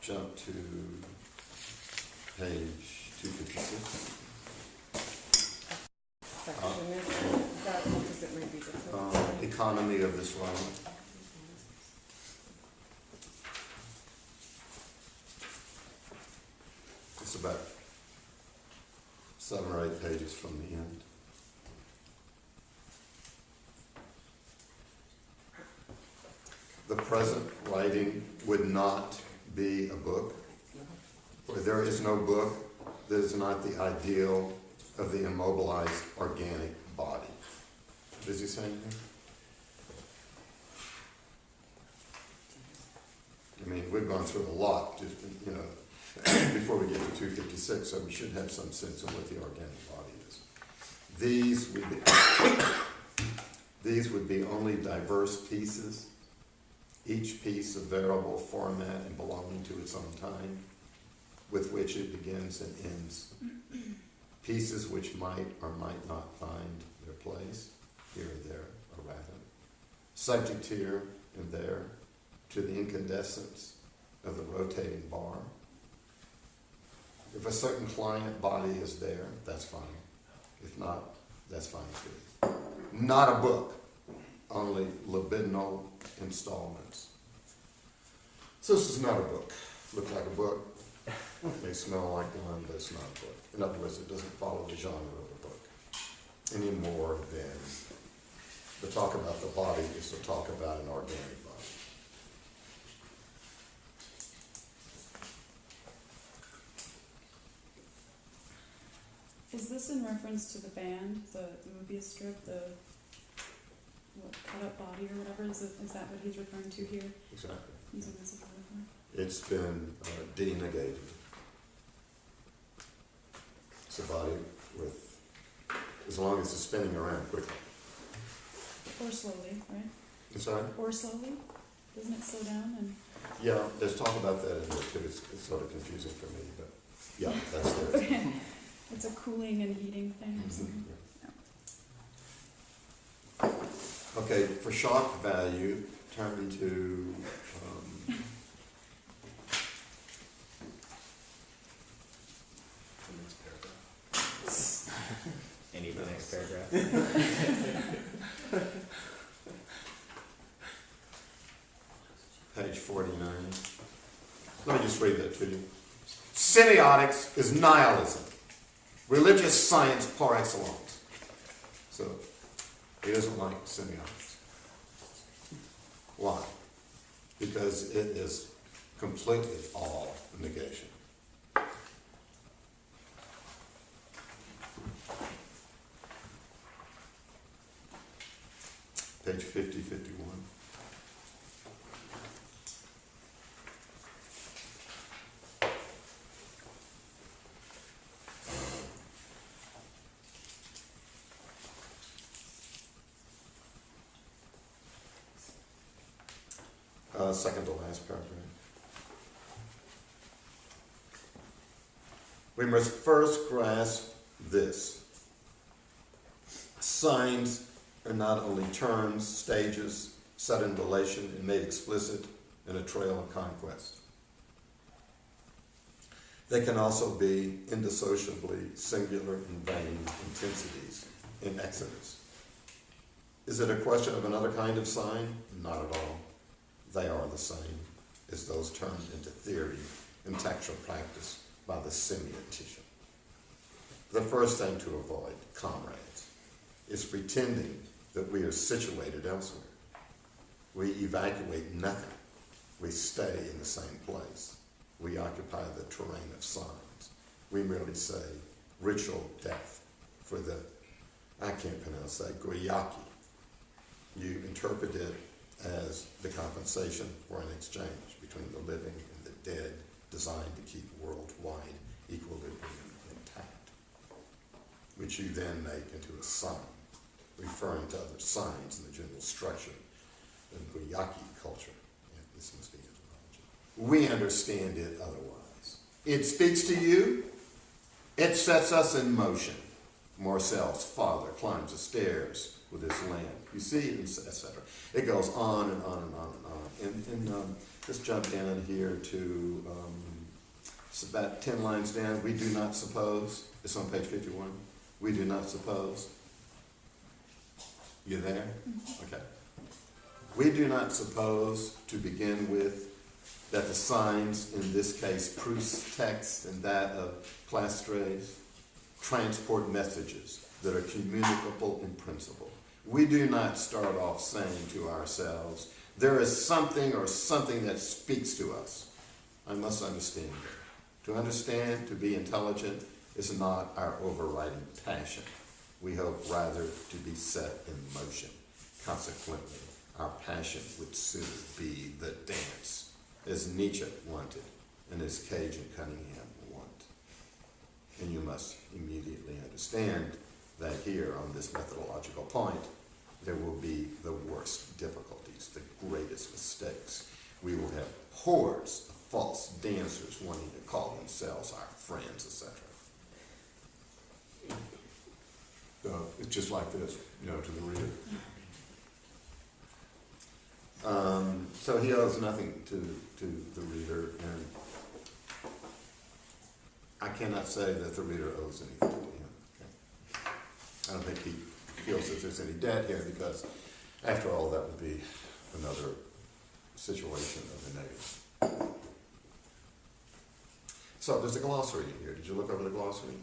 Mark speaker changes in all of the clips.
Speaker 1: jump to page 256.
Speaker 2: Section is that because it might be different.
Speaker 1: Economy of this one. It's about 7 or 8 pages from the end. The present writing would not be a book, for there is no book that is not the ideal of the immobilized organic body. What is he saying here? I mean, we've gone through a lot, just, before we get to 256, so we should have some sense of what the organic body is. These would be only diverse pieces, each piece of variable format and belonging to its own time, with which it begins and ends. Pieces which might or might not find their place, here or there, or rather, subject here and there to the incandescence of the rotating bar. If a certain client body is there, that's fine. If not, that's fine too. Not a book, only libidinal installments. So this is not a book. Looks like a book. May smell like one, but it's not a book. In other words, it doesn't follow the genre of a book any more than the talk about the body is to talk about an organic body.
Speaker 3: Is this in reference to the band, the movie strip, the cut up body or whatever? Is that what he's referring to here?
Speaker 1: Exactly.
Speaker 3: Using this as a metaphor?
Speaker 1: It's been denegated. It's a body with, as long as it's spinning around quickly.
Speaker 3: Or slowly, right?
Speaker 1: I'm sorry?
Speaker 3: Or slowly? Doesn't it slow down? And
Speaker 1: Yeah, there's talk about that in there too. It's sort of confusing for me, but yeah, that's there.
Speaker 3: okay. It's a cooling and heating thing or something.
Speaker 1: Yeah. Okay, for shock value, turn to
Speaker 4: the next paragraph. Any of the next paragraph.
Speaker 1: page 49. Let me just read that to you. Semiotics is nihilism. Religious science par excellence. So, he doesn't like semiotics. Why? Because it is completely all negation. Page 50, 51. Second to last paragraph. We must first grasp this. Signs are not only terms, stages, set in relation and made explicit in a trail of conquest. They can also be indissociably singular and vain intensities in Exodus. Is it a question of another kind of sign? Not at all. They are the same as those turned into theory and textual practice by the semiotician. The first thing to avoid, comrades, is pretending that we are situated elsewhere. We evacuate nothing. We stay in the same place. We occupy the terrain of signs. We merely say ritual death for the, I can't pronounce that, Goyaki. You interpret it as the compensation for an exchange between the living and the dead, designed to keep worldwide equilibrium intact, which you then make into a sign, referring to other signs in the general structure of Goyaki culture. Yeah, this must be etymology. We understand it otherwise. It speaks to you. It sets us in motion. Marcel's father climbs the stairs with his lamp. You see, etc. It goes on and on and on and on. And let's jump down here to it's about 10 lines down. We do not suppose. It's on page 51. We do not suppose. You there? Okay. We do not suppose, to begin with, that the signs, in this case Proust's text and that of Plastre's, transport messages that are communicable in principle. We do not start off saying to ourselves, there is something or something that speaks to us. I must understand it. To understand, to be intelligent, is not our overriding passion. We hope rather to be set in motion. Consequently, our passion would soon be the dance, as Nietzsche wanted and as Cage and Cunningham want. And you must immediately understand that here on this methodological point, there will be the worst difficulties, the greatest mistakes. We will have hordes of false dancers wanting to call themselves our friends, etc. It's just like this, to the reader. So he owes nothing to the reader, and I cannot say that the reader owes anything to him. Okay? I don't think he feels that there's any debt here, because after all, that would be another situation of the negative. So there's a glossary in here. Did you look over the glossary?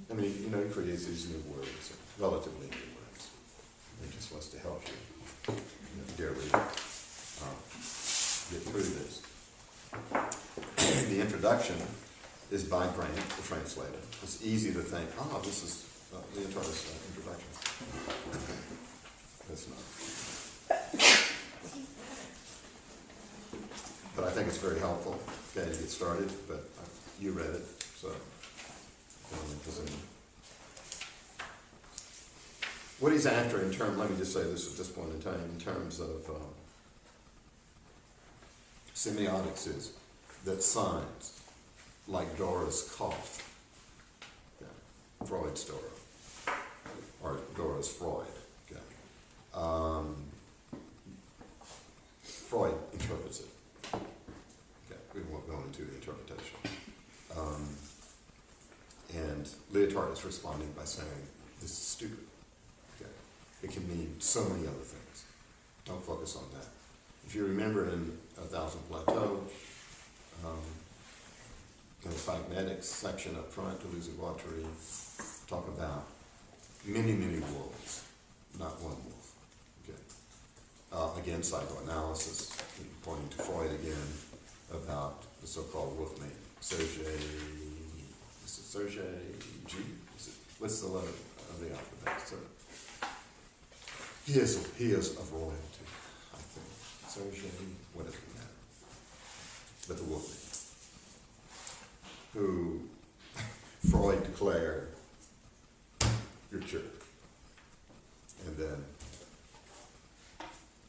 Speaker 1: I mean, he creates these new words, relatively new words. He just wants to help you, dear reader, get through this. The introduction is by Grant, the translator. It's easy to think, this is Lyotard's introduction. It's not. But I think it's very helpful, to get started, but you read it, so. What he's after let me just say this at this point in time, in terms of semiotics, is that signs, like Dora's cough, Freud's Dora, or Dora's Freud, Freud interprets it. We won't go into the interpretation. And Lyotard is responding by saying, this is stupid. Okay? It can mean so many other things. Don't focus on that. If you remember in 1000 Plateaux, in the pragmatics section up front, Toulouse-Guattari talk about many, many wolves, not one wolf. Okay? Again, psychoanalysis, pointing to Freud again, about the so-called wolf mate, Serge G. What's the letter of the alphabet? So he is of royalty, I think. Serge, whatever that. But the wolfman, who Freud declared, you're cured. And then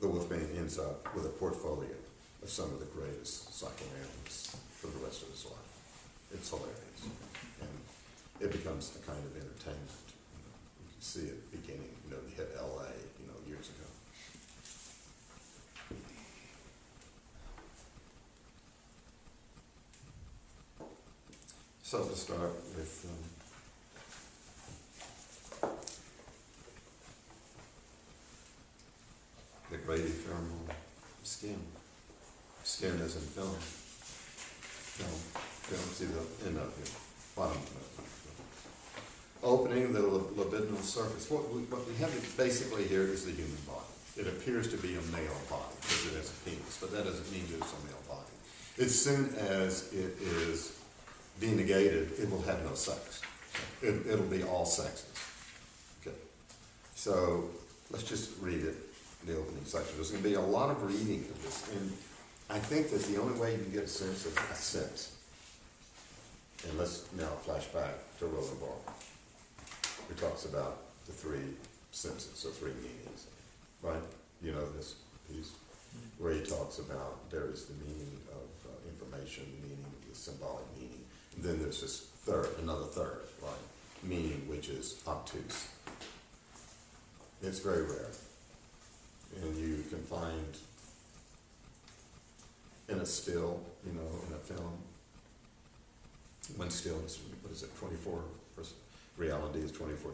Speaker 1: the wolfman ends up with a portfolio of some of the greatest psychoanalysts for the rest of his life. It's hilarious. And it becomes a kind of entertainment. You can see it beginning, he hit LA, years ago. So to start with the great ephemeral skin. Skin as in film. Film, see the end up here. Bottom of it. Opening the libidinal surface. What we have basically here is the human body. It appears to be a male body because it has a penis, but that doesn't mean it's a male body. As soon as it is denegated, it will have no sex. It'll be all sexes. Okay. So let's just read it, the opening section. There's going to be a lot of reading of this, and I think that the only way you can get a sense of a sense, and let's now flash back to Roland Barthes, who talks about the three senses, or three meanings, right? You know this piece where he talks about there is the meaning of information, meaning, the symbolic meaning, and then there's this another third, right? meaning, which is obtuse. It's very rare. And you can find in a still, you know, in a film, one still is, what is it, 24, reality is 24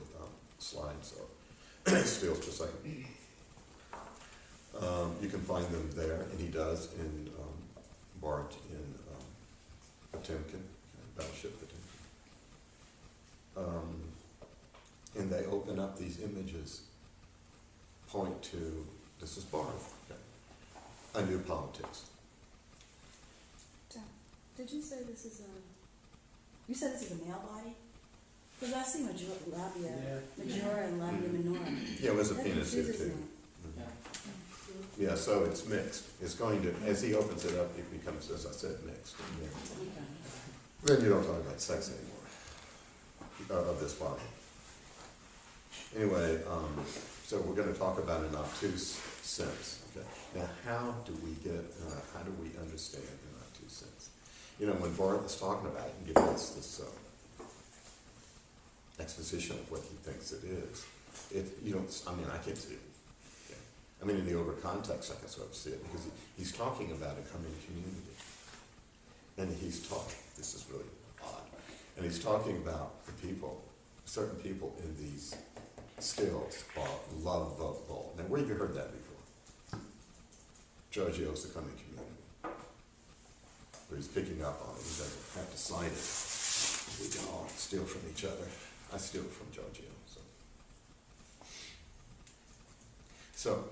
Speaker 1: slides, so stills per second. You can find them there, and he does in Bart in Potemkin, Battleship Potemkin. And they open up these images, point to, this is Barth, okay, a new politics.
Speaker 2: Did you say this is a, you said this is a male body? Because I see majora and labia minora.
Speaker 1: Yeah, it was a
Speaker 2: That
Speaker 1: penis here
Speaker 2: confuses
Speaker 1: too.
Speaker 2: me.
Speaker 1: Yeah, so it's mixed. It's going to, as he opens it up, it becomes, as I said, mixed. And then you don't talk about sex anymore, of this body. Anyway, so we're going to talk about an obtuse sense. Okay. Now, how do we understand an obtuse sense? You know, when Barth is talking about it and giving us this exposition of what he thinks it is, I can't see it. Okay. I mean, in the over context, I can sort of see it, because he's talking about a coming community. And he's talking, this is really odd, and he's talking about the people, certain people in these stills are lovable. Now, where have you heard that before? Giorgio's The Coming Community. Where he's picking up on it. He doesn't have to cite it. We can all steal from each other. I steal from Giorgio. So,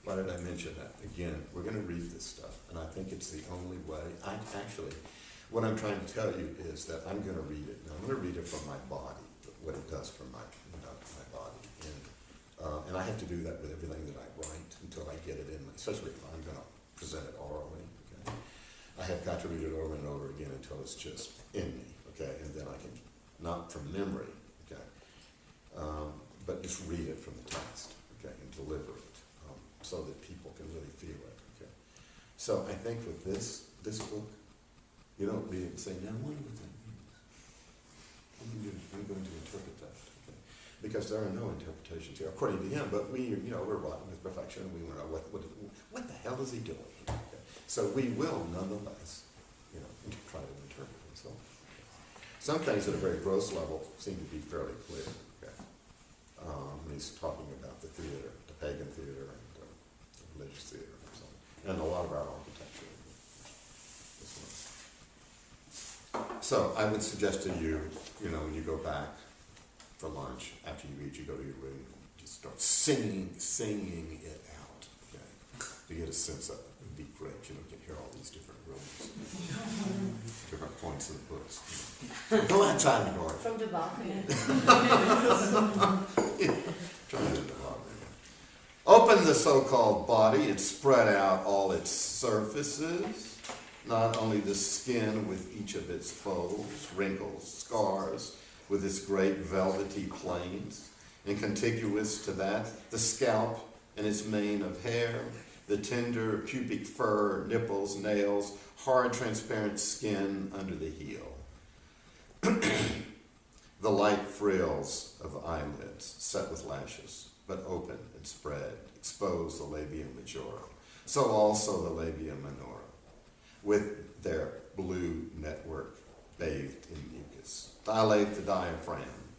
Speaker 1: why did I mention that? Again, we're going to read this stuff, and I think it's the only way. What I'm trying to tell you is that I'm going to read it. Now, I'm going to read it from my body, what it does for my body. And I have to do that with everything that I write until I get it in, especially if I'm going to present it orally. Okay? I have got to read it over and over again until it's just in me, okay? And then I can, not from memory, okay? But just read it from the text, okay? And deliver it so that people can really feel it, okay? So I think with this book, you don't read it and say, now I wonder what that means. I'm going to interpret that, okay? Because there are no interpretations here, according to him, but we're rotten with perfection, and we want to know what the hell is he doing? Okay? So we will, nonetheless, try to interpret it. So some things at a very gross level seem to be fairly clear, okay? When he's talking about the theater, the pagan theater, and the religious theater, or something, and a lot of our architecture. So I would suggest to you, when you go back for lunch, after you eat, you go to your room, just start singing it out, okay? To get a sense of it. It would be great, you can hear all these different rooms, different points in the books. Go outside, Nora.
Speaker 2: From the balcony.
Speaker 1: Try to do the balcony. Open the so-called body, it spread out all its surfaces, not only the skin with each of its folds, wrinkles, scars, with its great velvety planes, and contiguous to that, the scalp and its mane of hair, the tender pubic fur, nipples, nails, hard transparent skin under the heel. The light frills of eyelids, set with lashes, but open and spread, expose the labia majora. So also the labia minora, with their blue network bathed in mucus. Dilate the diaphragm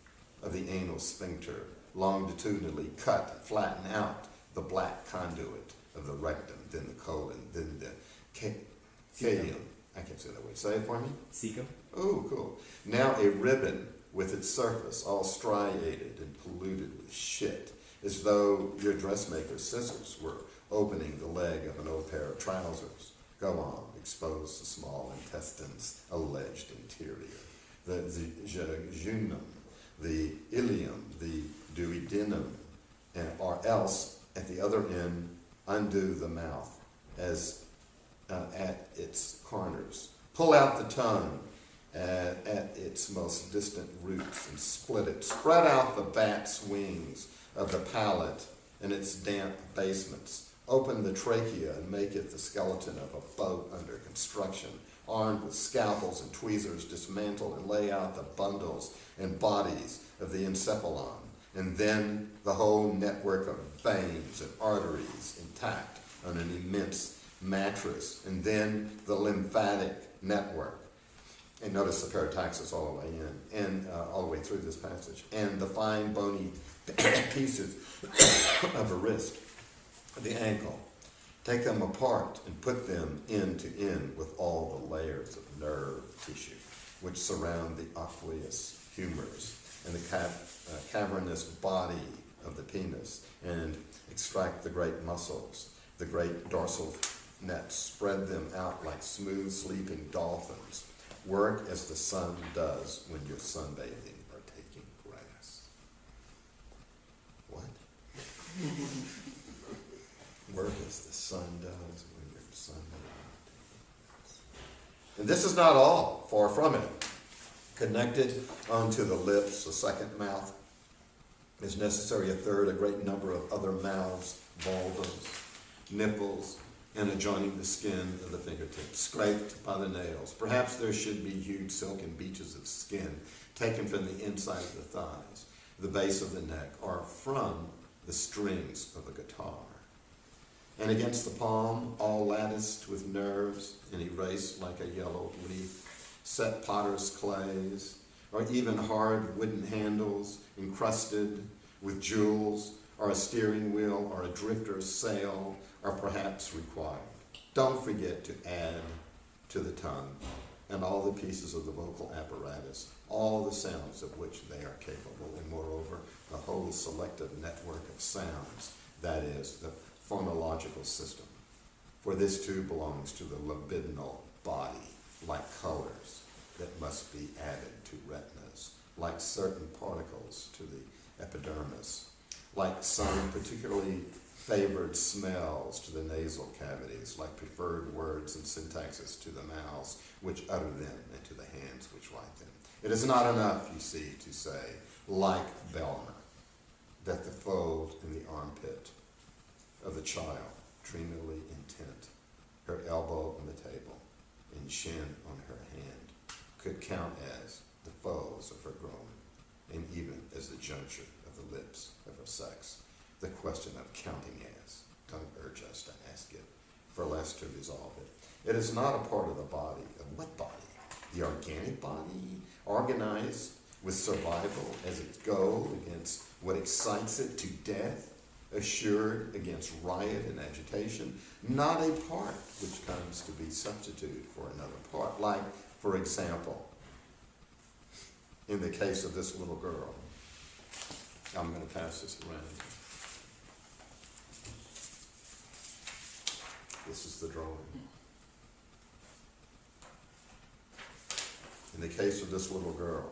Speaker 1: of the anal sphincter, longitudinally cut and flatten out the black conduit of the rectum, then the colon, then the caeum. I can't say that word. Say it for me.
Speaker 4: Cecum.
Speaker 1: Oh, cool. Now a ribbon with its surface all striated and polluted with shit, as though your dressmaker's scissors were opening the leg of an old pair of trousers. Go on, expose the small intestine's alleged interior. The jejunum, the ileum, the duodenum, or else, at the other end, undo the mouth as at its corners. Pull out the tongue at its most distant roots and split it. Spread out the bat's wings of the palate and its damp basements. open the trachea and make it the skeleton of a boat under construction, armed with scalpels and tweezers, dismantle and lay out the bundles and bodies of the encephalon, and then the whole network of veins and arteries intact on an immense mattress, and then the lymphatic network. And notice the parataxis all the way in, and all the way through this passage, and the fine bony pieces of a wrist, the ankle. Take them apart and put them end to end with all the layers of nerve tissue which surround the aqueous humors and the cavernous body of the penis, and extract the great muscles, the great dorsal nets, spread them out like smooth sleeping dolphins. Work as the sun does when you're sunbathing or taking grass. What? Work as the sun does when you're sunbathing. And this is not all, far from it. Connected onto the lips, a second mouth, is necessary a third, a great number of other mouths, vulvas, nipples, and adjoining the skin of the fingertips, scraped by the nails. Perhaps there should be huge silken beaches of skin taken from the inside of the thighs, the base of the neck, or from the strings of a guitar. And against the palm, all latticed with nerves and erased like a yellow leaf, set potter's clays, or even hard wooden handles encrusted with jewels, or a steering wheel, or a drifter's sail, are perhaps required. Don't forget to add to the tongue and all the pieces of the vocal apparatus, all the sounds of which they are capable, and moreover, the whole selective network of sounds, that is, the phonological system. For this too belongs to the libidinal body, like colors that must be added to retinas, like certain particles to the epidermis, like some particularly favored smells to the nasal cavities, like preferred words and syntaxes to the mouths which utter them and to the hands which write them. It is not enough, you see, to say, like Belma, that the fold in the armpit of the child, dreamily intent, her elbow on the table, and chin on her hand, could count as the folds of her groin, and even as the juncture of the lips of her sex. The question of counting as, don't urge us to ask it, for less to resolve it. It is not a part of the body. Of what body? The organic body, organized with survival as its goal against what excites it to death, assured against riot and agitation, not a part which comes to be substituted for another part. Like, for example, in the case of this little girl, I'm going to pass this around. This is the drawing. In the case of this little girl,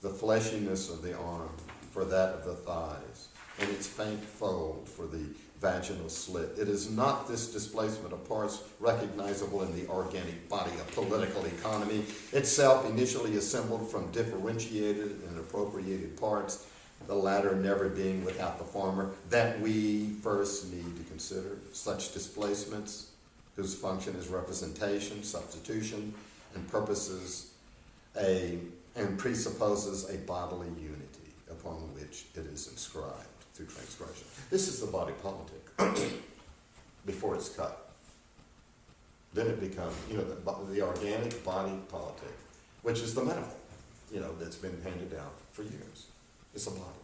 Speaker 1: the fleshiness of the arm for that of the thighs, and its faint fold for the vaginal slit. It is not this displacement of parts recognizable in the organic body of political economy, itself initially assembled from differentiated and appropriated parts, the latter never being without the former, that we first need to consider. Such displacements, whose function is representation, substitution, and presupposes a bodily unity upon which it is inscribed through transgression. This is the body politic before it's cut. Then it becomes, the organic body politic, which is the metaphor, that's been handed down for years. It's a body.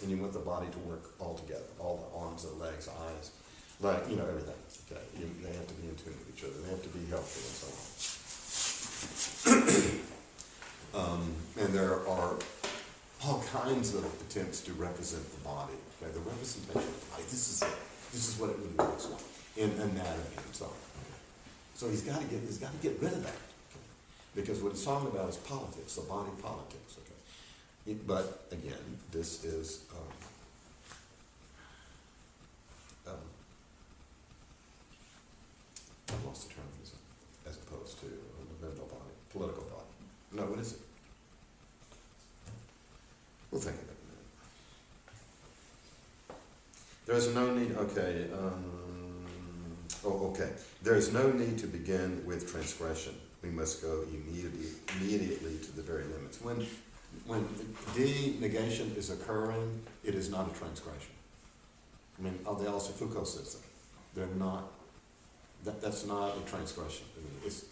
Speaker 1: And you want the body to work all together, all the arms, the legs, eyes, everything. Okay, they have to be in tune with each other. They have to be healthy and so on. And there are all kinds of attempts to represent the body. Okay, the representation of the body. This is it. This is what it really looks like in anatomy and so on. Okay. So he's got to get rid of that. Okay. Because what he's talking about is politics, the body politics. Okay. But again, this is I've lost the term, as opposed to a mental body, political body. No, what is it? We'll think of it in a minute. There's no need, okay, Oh, okay. There is no need to begin with transgression. We must go immediately to the very limits. When negation is occurring, it is not a transgression. I mean, the also Foucault says that. They're not, that's not a transgression. I mean, it's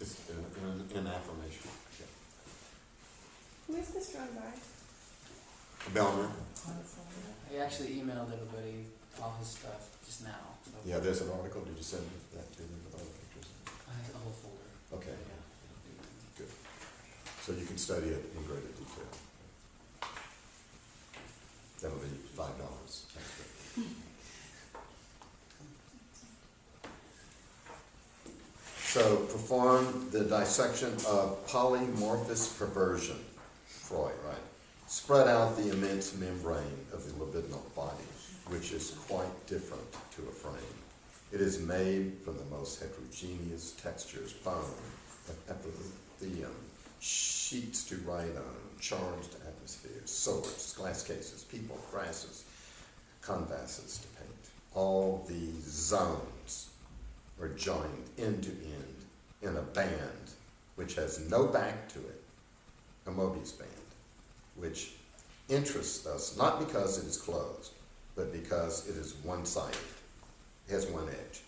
Speaker 1: an affirmation. Yeah.
Speaker 5: Who is this drawn by?
Speaker 1: Belmer.
Speaker 6: I actually emailed everybody all his stuff just now. So
Speaker 1: Yeah, there's an article. Did you send that to them with all the pictures?
Speaker 6: I have a whole folder.
Speaker 1: Okay,
Speaker 6: Yeah.
Speaker 1: good. So you can study it in greater detail. That'll be $5. So perform the dissection of polymorphous perversion, Freud, right? Spread out the immense membrane of the libidinal body, which is quite different to a frame. It is made from the most heterogeneous textures, bone, epithelium, sheets to write on, charged atmospheres, swords, glass cases, people, grasses, canvases to paint. All these zones are joined end to end in a band which has no back to it, a Mobius band, which interests us not because it is closed, but because it is one-sided, it has one edge.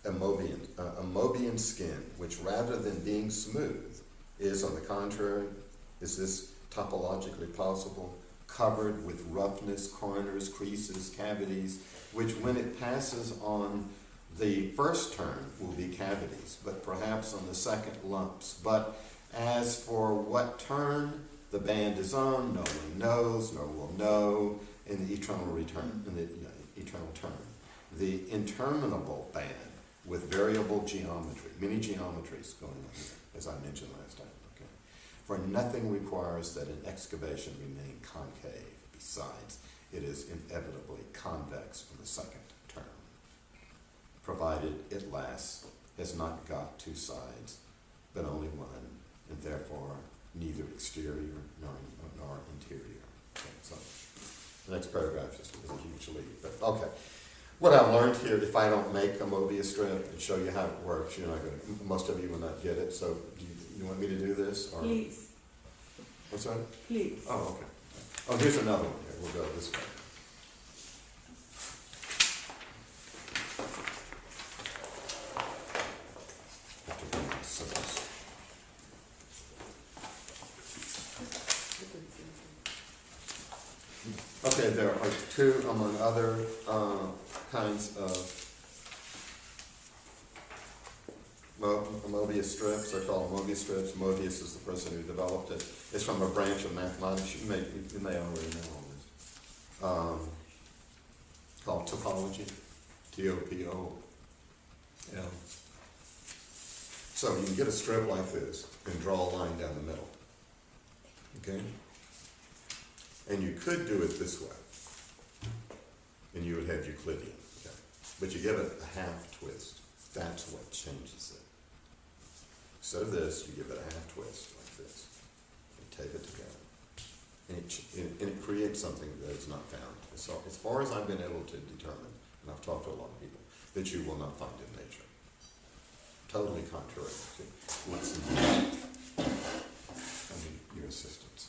Speaker 1: A Mobian skin, which rather than being smooth, is on the contrary, is this topologically possible, covered with roughness, corners, creases, cavities, which when it passes on the first turn will be cavities, but perhaps on the second lumps. But as for what turn the band is on, no one knows, nor will know in the eternal return, in the eternal term. The interminable band with variable geometry, many geometries going on here, as I mentioned last time. Okay? For nothing requires that an excavation remain concave. Besides, it is inevitably convex from the second term, provided it lasts, has not got two sides, but only one, and therefore neither exterior nor interior. Okay, so the next paragraph is a huge leap, but okay. What I've learned here, if I don't make a Mobius strip and show you how it works, you're not going to, most of you will not get it, so do you want me to do this? Or?
Speaker 2: Please,
Speaker 1: What's that?
Speaker 2: please.
Speaker 1: Oh, okay. Oh, here's another one here. We'll go this way. Have to bring my scissors. Okay, there are two, among other kinds of Mobius strips. They're called Mobius strips. Mobius is the person who developed it. It's from a branch of mathematics. You may already know all this. Called topology. T-O-P-O-L. So you can get a strip like this and draw a line down the middle. Okay? And you could do it this way, and you would have Euclidean, okay? But you give it a half twist. That's what changes it. Instead of this, you give it a half twist, like this. You tape it together. And it creates something that is not found. So as far as I've been able to determine, and I've talked to a lot of people, that you will not find in nature. Totally contrary to what's in nature. I mean, your assistants.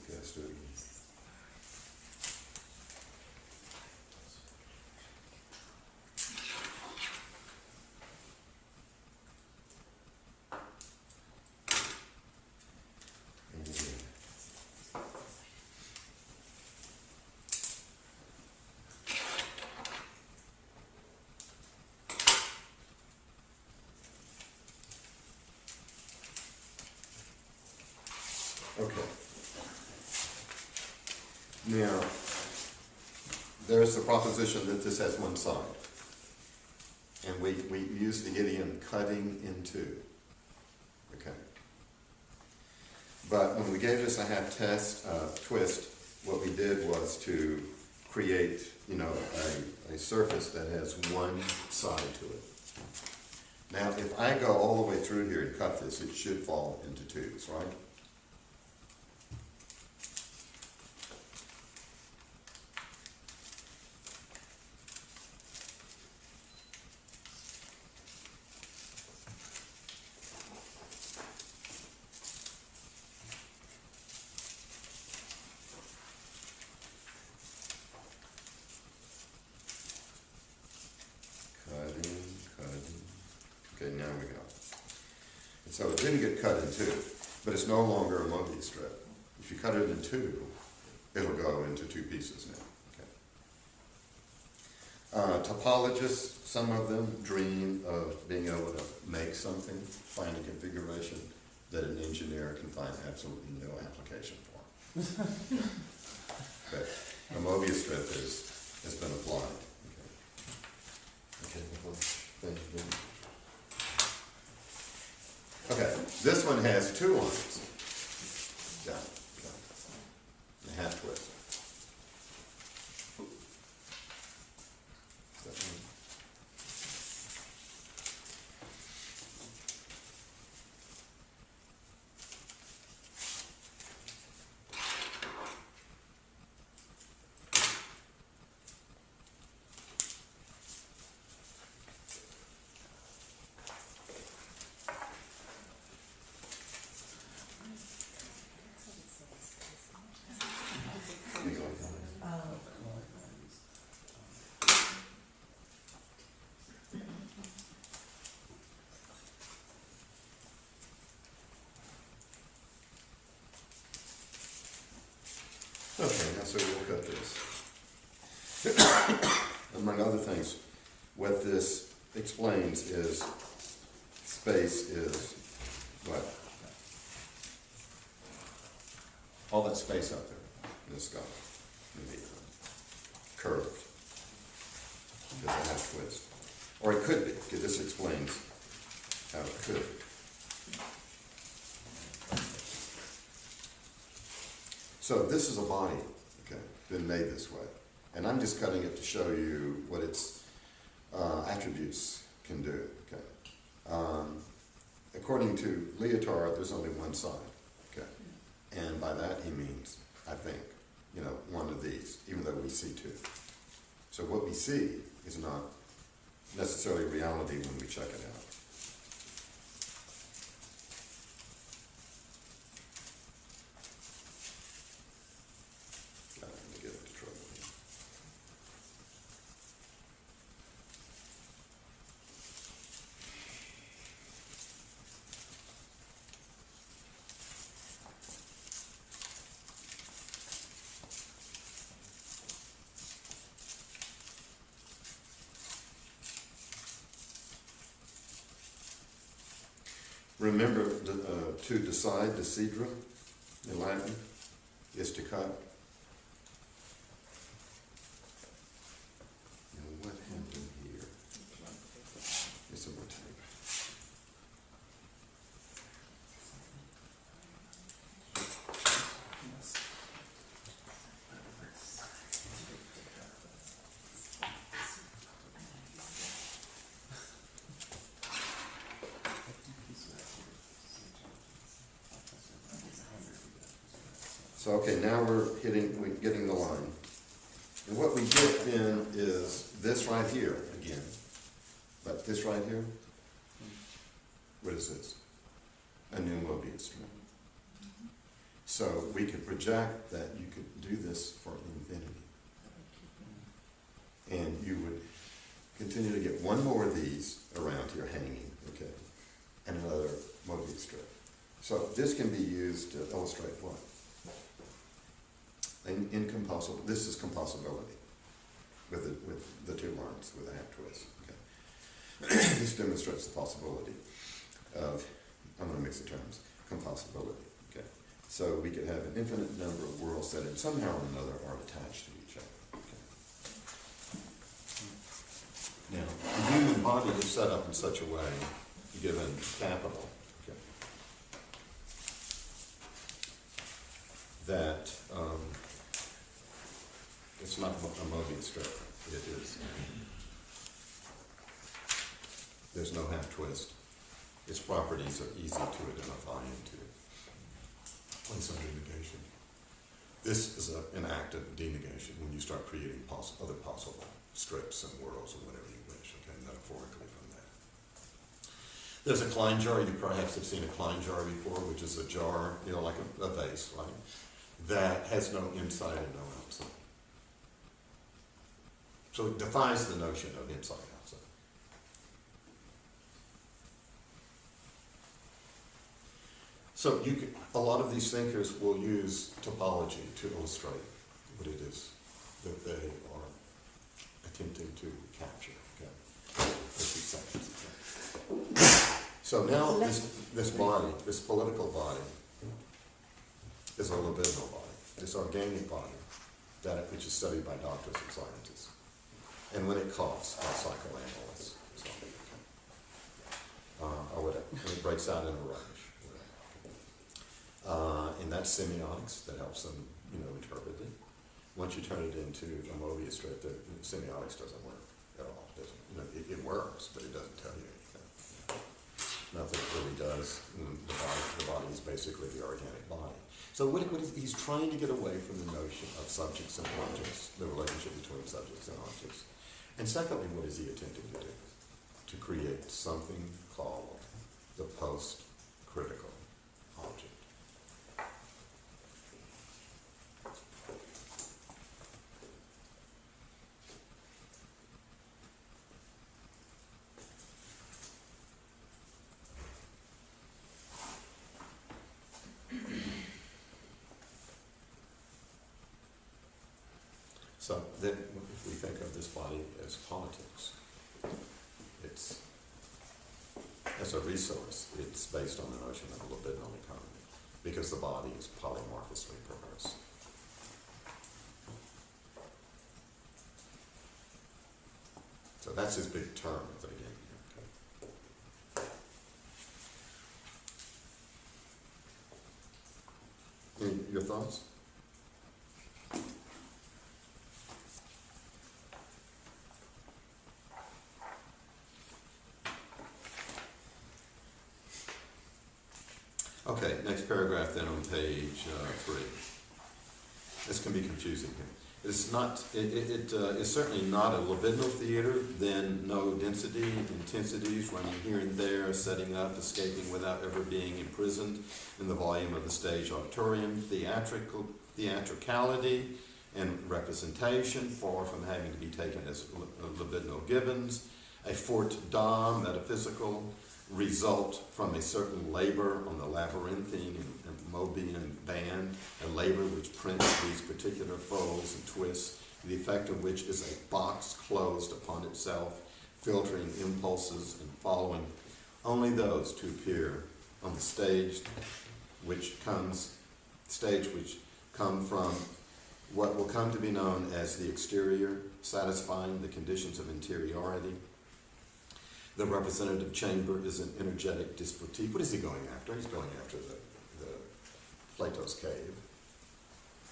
Speaker 1: Let's do it again. Okay. Now, there's the proposition that this has one side. And we use the idiom cutting in two. Okay. But when we gave this a half twist, what we did was to create, a surface that has one side to it. Now, if I go all the way through here and cut this, it should fall into twos, right? Okay, now we go. And so it didn't get cut in two, but it's no longer a Mobius strip. If you cut it in two, it'll go into two pieces now. Okay. Topologists, some of them dream of being able to make something, find a configuration that an engineer can find absolutely no application for. But a Mobius strip has been applied. Okay, this one has two lines. Down. A half twist. Okay, now so we'll cut this. Among other things, what this explains is space is what? All that space out there in the sky can be curved. There's a half twist. Or it could be, because this explains how it could. So this is a body, okay, been made this way. And I'm just cutting it to show you what its attributes can do, okay. According to Lyotard, there's only one side, okay. And by that he means, I think, one of these, even though we see two. So what we see is not necessarily reality when we check it out. Remember, to decide, decidere, in Latin, is to cut. Now, what happened here? Here's some more tape. So, okay, now we're getting the line. And what we get then is this right here again. But this right here, what is this? A new Mobius strip. So we could project that you could do this for infinity. And you would continue to get one more of these around here hanging, okay, and another Mobius strip. So this can be used to illustrate what? This is compossibility with the two lines with a half twist. Okay. This demonstrates the possibility of, I'm going to mix the terms, compossibility. Okay. So we could have an infinite number of worlds that somehow or another are attached to each other. Okay. Now, the human body is set up in such a way, given capital, okay, that It's not a Mobius strip. It is. There's no half twist. Its properties are easy to identify and to place under negation. This is an act of denegation when you start creating other possible strips and worlds or whatever you wish, okay, metaphorically from that. There's a Klein jar. You perhaps have seen a Klein jar before, which is a jar, you know, like a vase, right, that has no inside and no outside. So it defies the notion of inside outside. So a lot of these thinkers will use topology to illustrate what it is that they are attempting to capture. Okay. So now this body, this political body, is a libidinal body, this organic body, which is studied by doctors and scientists. And when it coughs, by psychoanalysts, or whatever, when it breaks out in a rubbish. And that's semiotics that helps them, interpret it. Once you turn it into a Mobius strip, the semiotics doesn't work at all. It works, but it doesn't tell you anything. Nothing really does. The body is basically the organic body. So he's trying to get away from the notion of subjects and objects, the relationship between subjects and objects. And secondly, what is he attempting to do? To create something called the post-critical object. So then, if we think of this body as politics, it's, as a resource, it's based on the notion of a libidinal economy, because the body is polymorphously perverse. So that's his big term of it again. Okay. Your thoughts? Okay, next paragraph then on page 3. This can be confusing here. It's not. It is certainly not a libidinal theater. Then no density, intensities running here and there, setting up, escaping without ever being imprisoned in the volume of the stage auditorium. Theatricality and representation, far from having to be taken as libidinal givens. A forte d'âme, metaphysical, result from a certain labor on the labyrinthine and Mobian band, a labor which prints these particular folds and twists, the effect of which is a box closed upon itself, filtering impulses and following only those to appear on the stage which come from what will come to be known as the exterior, satisfying the conditions of interiority. The representative chamber is an energetic dispositif. What is he going after? He's going after the Plato's cave,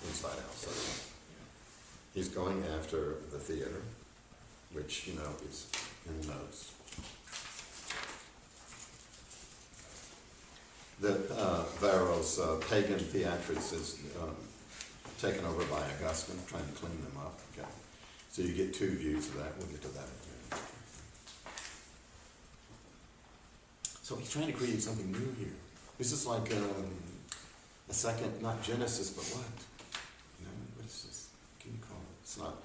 Speaker 1: inside outside. He's going after the theater, which, is in the notes. The Varro's pagan theatrics is taken over by Augustine, trying to clean them up. Okay. So you get two views of that. We'll get to that again. So he's trying to create something new here. This is like a second, not Genesis, but what? What is this? What can you call it? It's not.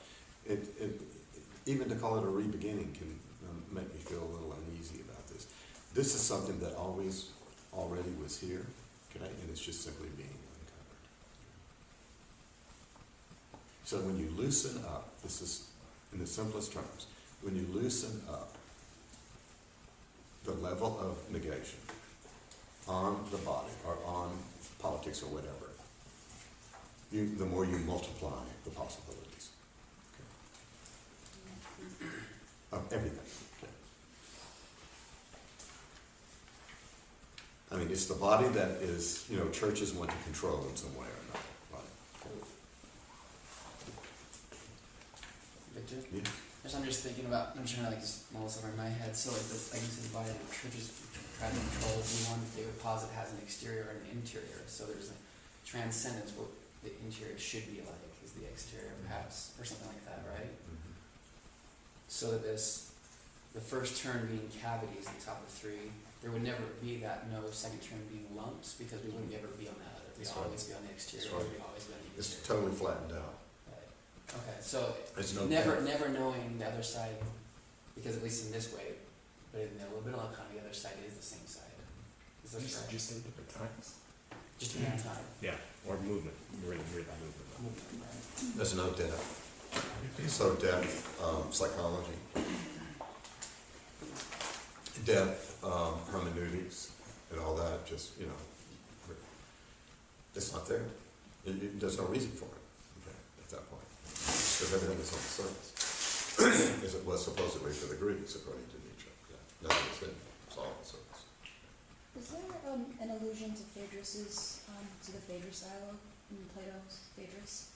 Speaker 1: Even to call it a re-beginning can make me feel a little uneasy about this. This is something that already was here, okay, and it's just simply being uncovered. So when you loosen up, this is in the simplest terms, when you loosen up the level of negation on the body or on politics or whatever, the more you multiply the possibilities, okay, of everything. Okay. I mean, it's the body that is, churches want to control in some way or another. Right?
Speaker 6: too?
Speaker 1: Yeah.
Speaker 6: I'm just thinking about, I'm trying to like just mull this over in my head. So like this, like you said, the body of churches try to control. We want they would posit has an exterior and an interior. So there's a transcendence. What the interior should be like is the exterior, perhaps, or something like that, right?
Speaker 1: Mhm.
Speaker 6: So that the first term being cavities, the top of three, there would never be that no second term being lumps because we wouldn't ever be on that other. We'd
Speaker 1: That's right.
Speaker 6: always be on the exterior.
Speaker 1: That's right.
Speaker 6: We'd always be on the
Speaker 1: It's
Speaker 6: interior.
Speaker 1: totally flattened out.
Speaker 6: Right. Okay, so
Speaker 1: There's no
Speaker 6: never
Speaker 1: depth.
Speaker 6: never knowing the other side, because at least in this way, but in the libidinal account, the other side is the same side. Is that correct?
Speaker 4: Just say different times.
Speaker 6: Just in that time.
Speaker 4: Yeah, or movement. We're in that movement.
Speaker 6: Movement, right?
Speaker 1: There's no depth. So depth, psychology. Depth, hermeneutics, and all that, just, it's not there. There's no reason for it, okay, at that point. Because everything is on the surface. As it was supposedly for the Greeks, according to Nietzsche. Yeah. Nothing is hidden, it's all on the surface.
Speaker 2: Is there an allusion to Phaedrus's, to the Phaedrus dialogue in Plato's Phaedrus?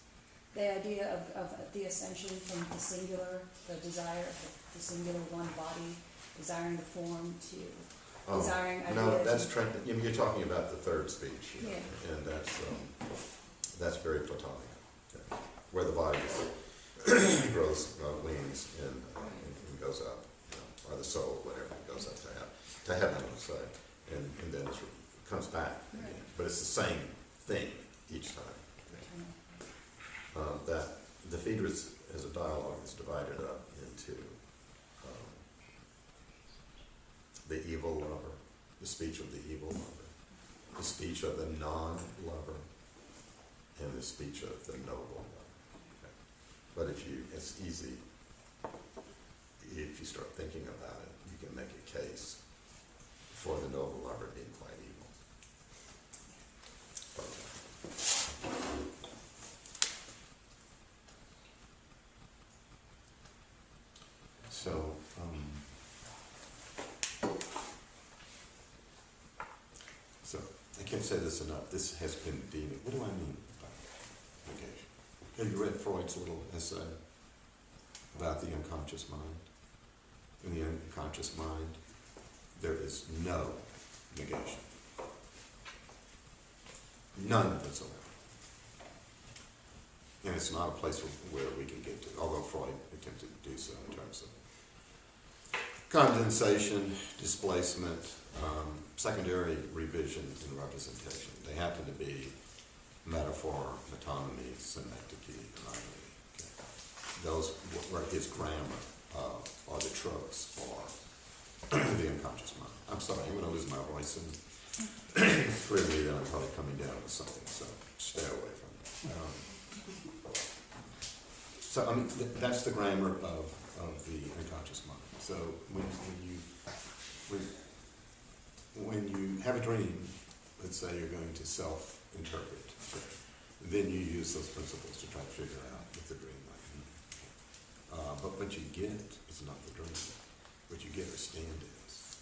Speaker 2: The idea of the ascension from the singular, the desire of the singular one body, desiring the form to desiring
Speaker 1: No,
Speaker 2: ideas.
Speaker 1: that's you're talking about the third speech,
Speaker 2: Yeah.
Speaker 1: and that's very Platonic, okay, where the body grows wings and goes up, or the soul, whatever, goes up to heaven, let's say, and then it comes back again.
Speaker 2: Right.
Speaker 1: But it's the same thing each time. That the Phaedrus as a dialogue is divided up into the evil lover, the speech of the evil lover, the speech of the non-lover, and the speech of the noble lover. Okay. But it's easy, if you start thinking about it, you can make a case for the noble lover being quite evil. So I can't say this enough. This has been deemed. What do I mean by negation? Have you read Freud's little essay about the unconscious mind? In the unconscious mind, there is no negation. None whatsoever. And it's not a place where we can get to, although Freud attempted to do so in terms of condensation, displacement, secondary revision and representation. They happen to be metaphor, metonymy, synecdoche, and irony. Okay. Those were his grammar, or the tropes for the unconscious mind. I'm sorry, I'm going to lose my voice, and clearly I'm probably coming down with something, so stay away from it. So, I mean, that's the grammar of the unconscious mind. So when you have a dream, let's say you're going to self-interpret, okay, then you use those principles to try to figure out what the dream might mean. But what you get is not the dream. What you get are stand-ins.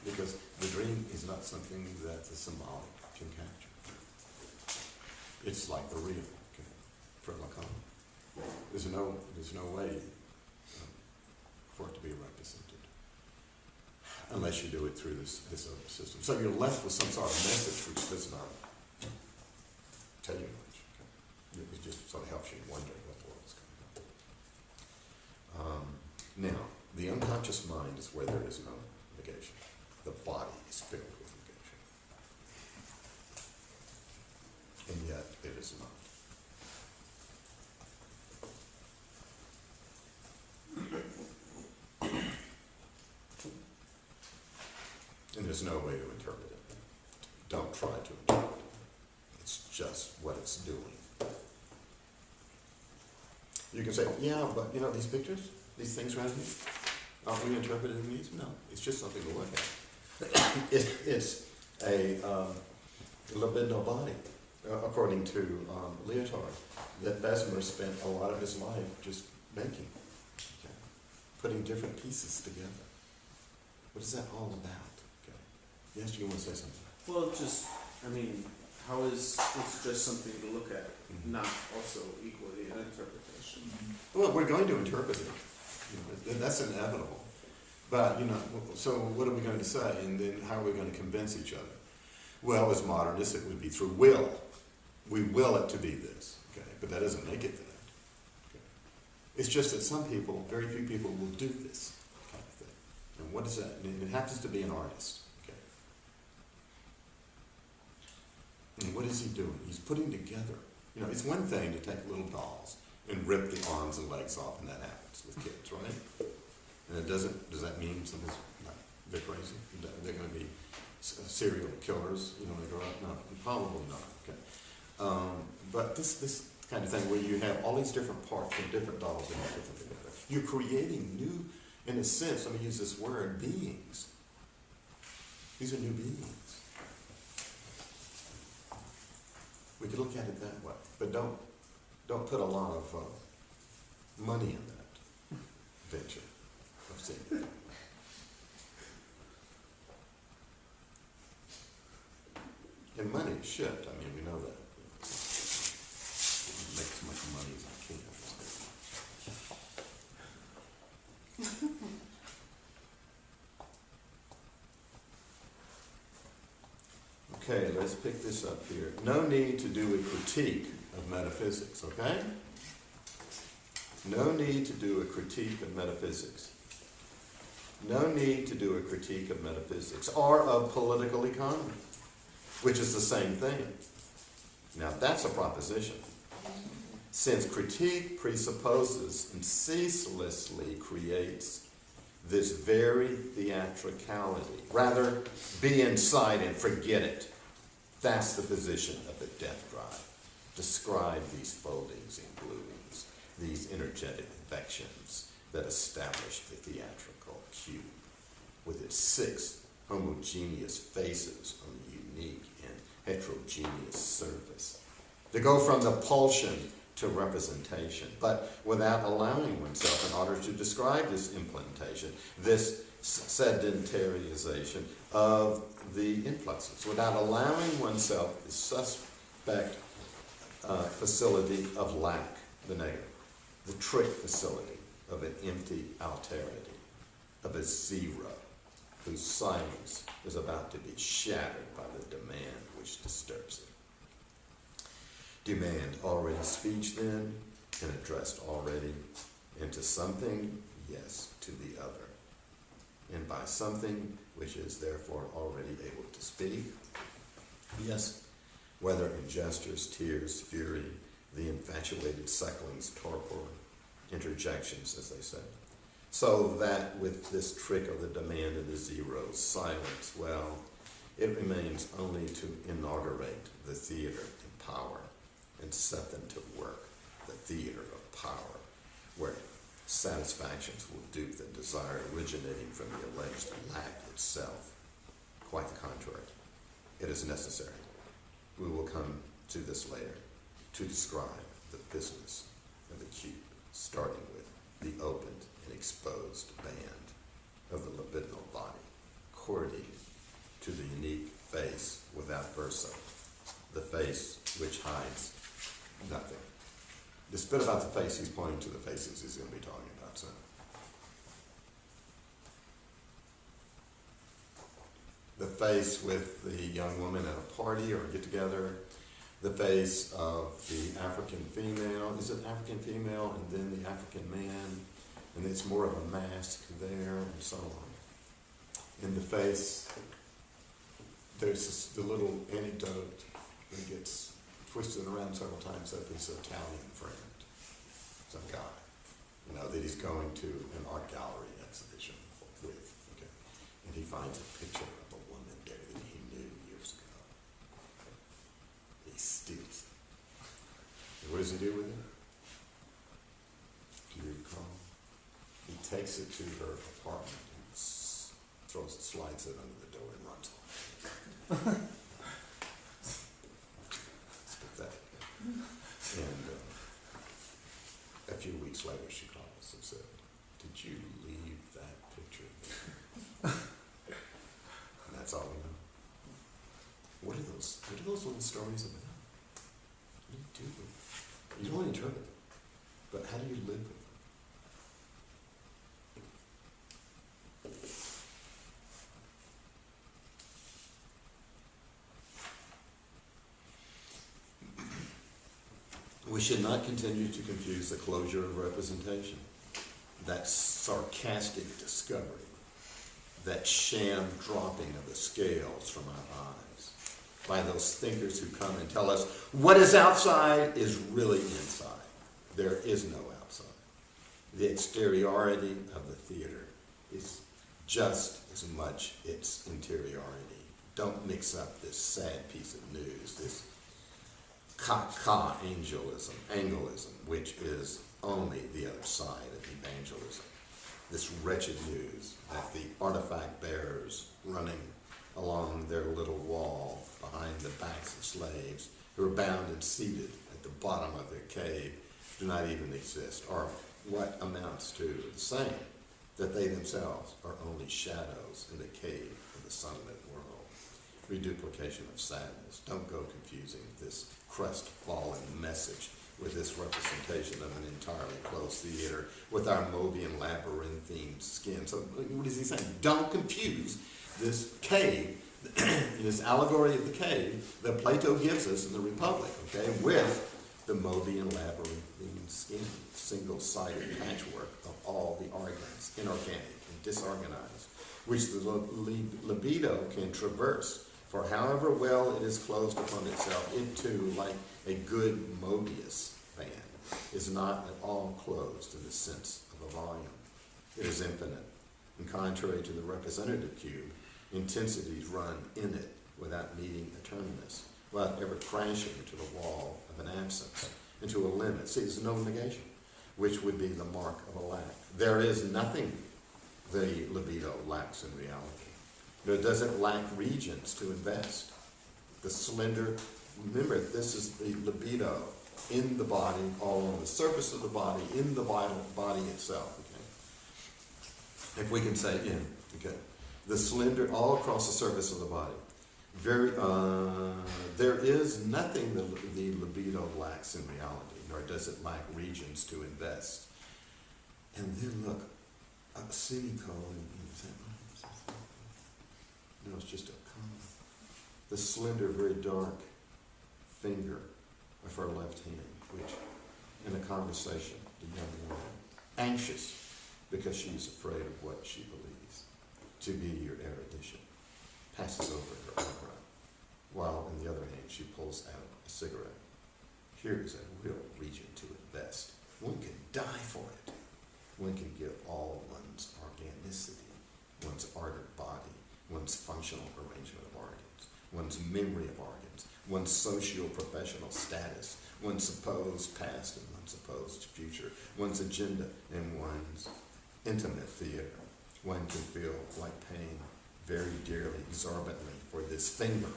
Speaker 1: Because the dream is not something that the symbolic can capture. It's like the real, okay, for Lacan. There's no way for it to be represented unless you do it through this other system. So you're left with some sort of message which does not tell you much. Okay? It just sort of helps you wonder what the world's going on. Now, the unconscious mind is where there is no negation. The body is filled with negation. And yet it is not. And there's no way to interpret it. Don't try to interpret it. It's just what it's doing. You can say, yeah, but these pictures, these things right here, aren't we interpreting these? No, it's just something to look at. It's a libidinal body, according to Lyotard, that Bessemer spent a lot of his life just making, okay, putting different pieces together. What is that all about? Okay. Yes, you want to say something?
Speaker 7: Well, how how is it's just something to look at, not also equally an interpretation?
Speaker 1: Well, we're going to interpret it. You know, that's inevitable. But, you know, so what are we going to say? And then how are we going to convince each other? Well, as modernists, it would be through will. We will it to be this, okay? But that doesn't make it that. Okay? It's just that some people, very few people, will do this kind of thing. And what is that? And it happens to be an artist, okay? And what is he doing? He's putting together. You know, it's one thing to take little dolls and rip the arms and legs off, and that happens with kids, right? And it doesn't, does that mean something's, no, they're crazy? They're going to be serial killers, you know, when they grow up? No, probably not, okay. But this kind of thing where you have all these different parts and different dolls and you put them together. You're creating new, in a sense, let me use this word, beings. These are new beings. We could look at it that way, but don't put a lot of money in that venture of seeing it. And money is shit. I mean, we know that. Make as much money as I can. Okay, let's pick this up here. No need to do a critique of metaphysics, okay? No need to do a critique of metaphysics. No need to do a critique of metaphysics or of political economy, which is the same thing. Now that's a proposition. Since critique presupposes and ceaselessly creates this very theatricality. Rather, be inside and forget it. That's the position of the death drive. Describe these foldings and gluings, these energetic vections that establish the theatrical cube with its 6 homogeneous faces on the unique and heterogeneous surface. They go from the pulsion to representation, but without allowing oneself, in order to describe this implantation, this sedentarization of the influxes, without allowing oneself the suspect facility of lack, the negative, the trick facility of an empty alterity, of a zero, whose silence is about to be shattered by the demand which disturbs it. Demand already speech then, and addressed already into something, yes, to the other. And by something which is therefore already able to speak, yes, whether in gestures, tears, fury, the infatuated suckling's torpor, interjections, as they say. So that with this trick of the demand of the zeros, silence, well, it remains only to inaugurate the theater in power and set them to work, the theater of power, where satisfactions will dupe the desire originating from the alleged lack itself. Quite the contrary. It is necessary. We will come to this later to describe the business of the cube, starting with the opened and exposed band of the libidinal body, courting to the unique face without verso, the face which hides nothing. This bit about the face, he's pointing to the faces he's going to be talking about soon. The face with the young woman at a party or a get-together, the face of the African female, is it African female, and then the African man, and it's more of a mask there, and so on. In the face, there's this, the little anecdote that gets twisted around several times of his Italian friend, some guy, you know, that he's going to an art gallery exhibition with, okay, and he finds a picture of a woman there that he knew years ago. He steals it. And what does he do with it? Do you recall? He takes it to her apartment and slides it under the door and runs off. And a few weeks later she calls and said, "Did you leave that picture there?" And that's all we know. What are those little stories about? What do you do with them? You don't interpret them, but how do you live with them? We should not continue to confuse the closure of representation, that sarcastic discovery, that sham dropping of the scales from our eyes, by those thinkers who come and tell us what is outside is really inside. There is no outside. The exteriority of the theater is just as much its interiority. Don't mix up this sad piece of news, this ka angelism, which is only the other side of evangelism. This wretched news that the artifact bearers running along their little wall behind the backs of slaves who are bound and seated at the bottom of their cave do not even exist, or what amounts to the same, that they themselves are only shadows in the cave of the sunlit world. Reduplication of sadness. Don't go confusing this crestfallen message with this representation of an entirely closed theater with our Mobian labyrinthine skin. So what is he saying? Don't confuse this cave, this allegory of the cave that Plato gives us in the Republic, okay, with the Mobian labyrinthine skin, single-sided patchwork of all the organs, inorganic and disorganized, which the libido can traverse. For however well it is closed upon itself, it too, like a good Mobius band, is not at all closed in the sense of a volume. It is infinite, and contrary to the representative cube, intensities run in it without meeting a terminus, without ever crashing into the wall of an absence, into a limit. See, there's no negation, which would be the mark of a lack. There is nothing the libido lacks in reality. Nor does it lack regions to invest. The slender, remember, this is the libido in the body, all on the surface of the body, in the body itself, okay? If we can say in, okay? The slender, all across the surface of the body. There is nothing the libido lacks in reality, nor does it lack regions to invest. And then look, a semicolon, no, it's just a comma. The slender, very dark finger of her left hand, which, in a conversation, the young woman, anxious because she is afraid of what she believes to be your erudition, passes over her eyebrow, while in the other hand she pulls out a cigarette. Here is a real region to invest. One can die for it. One can give all one's organicity, one's ardent body, one's functional arrangement of organs, one's memory of organs, one's socio-professional status, one's supposed past and one's supposed future, one's agenda and one's intimate theater. One can feel like paying very dearly, exorbitantly for this finger,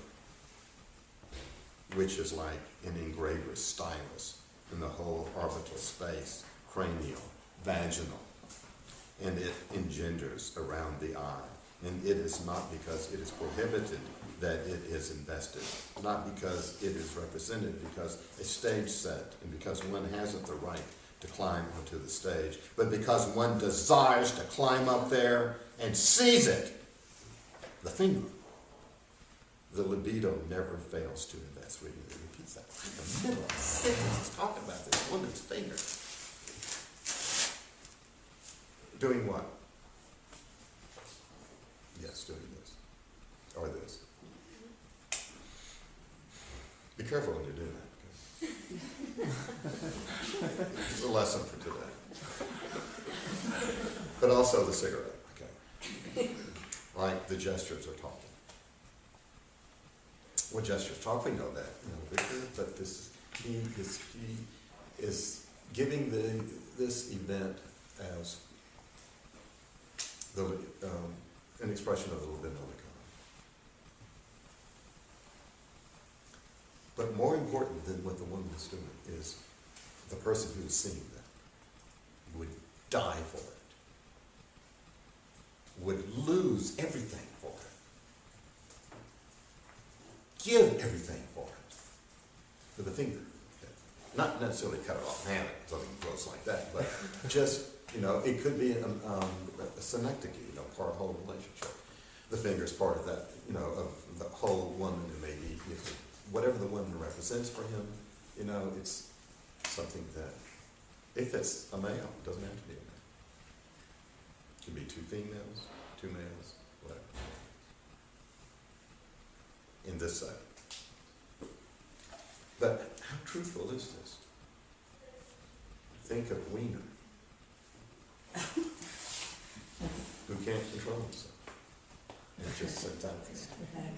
Speaker 1: which is like an engraver's stylus in the whole orbital space, cranial, vaginal, and it engenders around the eye. And it is not because it is prohibited that it is invested, not because it is represented, because a stage set, and because one hasn't the right to climb onto the stage, but because one desires to climb up there and seize it, the finger. The libido never fails to invest. It repeats that in the middle of the sentence. It's talking about this woman's finger. Doing what? Yes, doing this. Or this. Be careful when you do that. It's a lesson for today. But also the cigarette, okay? Like the gestures are talking. What gestures talk? We know that, Victor, but he is giving this event as an expression of the libidinal economy. But more important than what the woman is doing is the person who is seeing that would die for it, would lose everything for it. give everything for the finger. Okay? Not necessarily cut it off, man, something gross like that, but just, it could be a synecdoche, part of the whole relationship. The finger is part of that, of the whole woman, and maybe whatever the woman represents for him, it's something that, if it's a male, it doesn't have to be a male. It can be two females, two males, whatever. In this setting. But how truthful is this? Think of Wiener, who can't control himself. And just sits out there.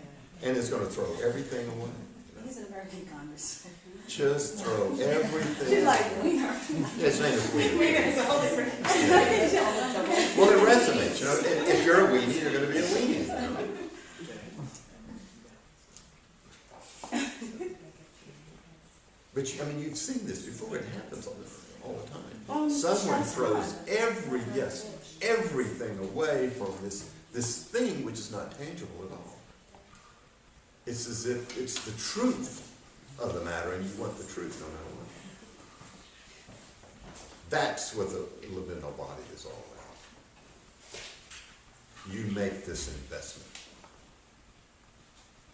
Speaker 1: And is going to throw everything away.
Speaker 2: He's an American Congress.
Speaker 1: Just throw everything.
Speaker 2: You like Wiener.
Speaker 1: His name is Wiener.
Speaker 5: Wiener is a whole different.
Speaker 1: Well, it resonates. If you're a weenie, you're going to be a weenie. But you've seen this before. It happens all the time. Someone throws everything away from this thing which is not tangible at all. It's as if it's the truth of the matter, and you want the truth no matter what. That's what the libidinal body is all about. You make this investment.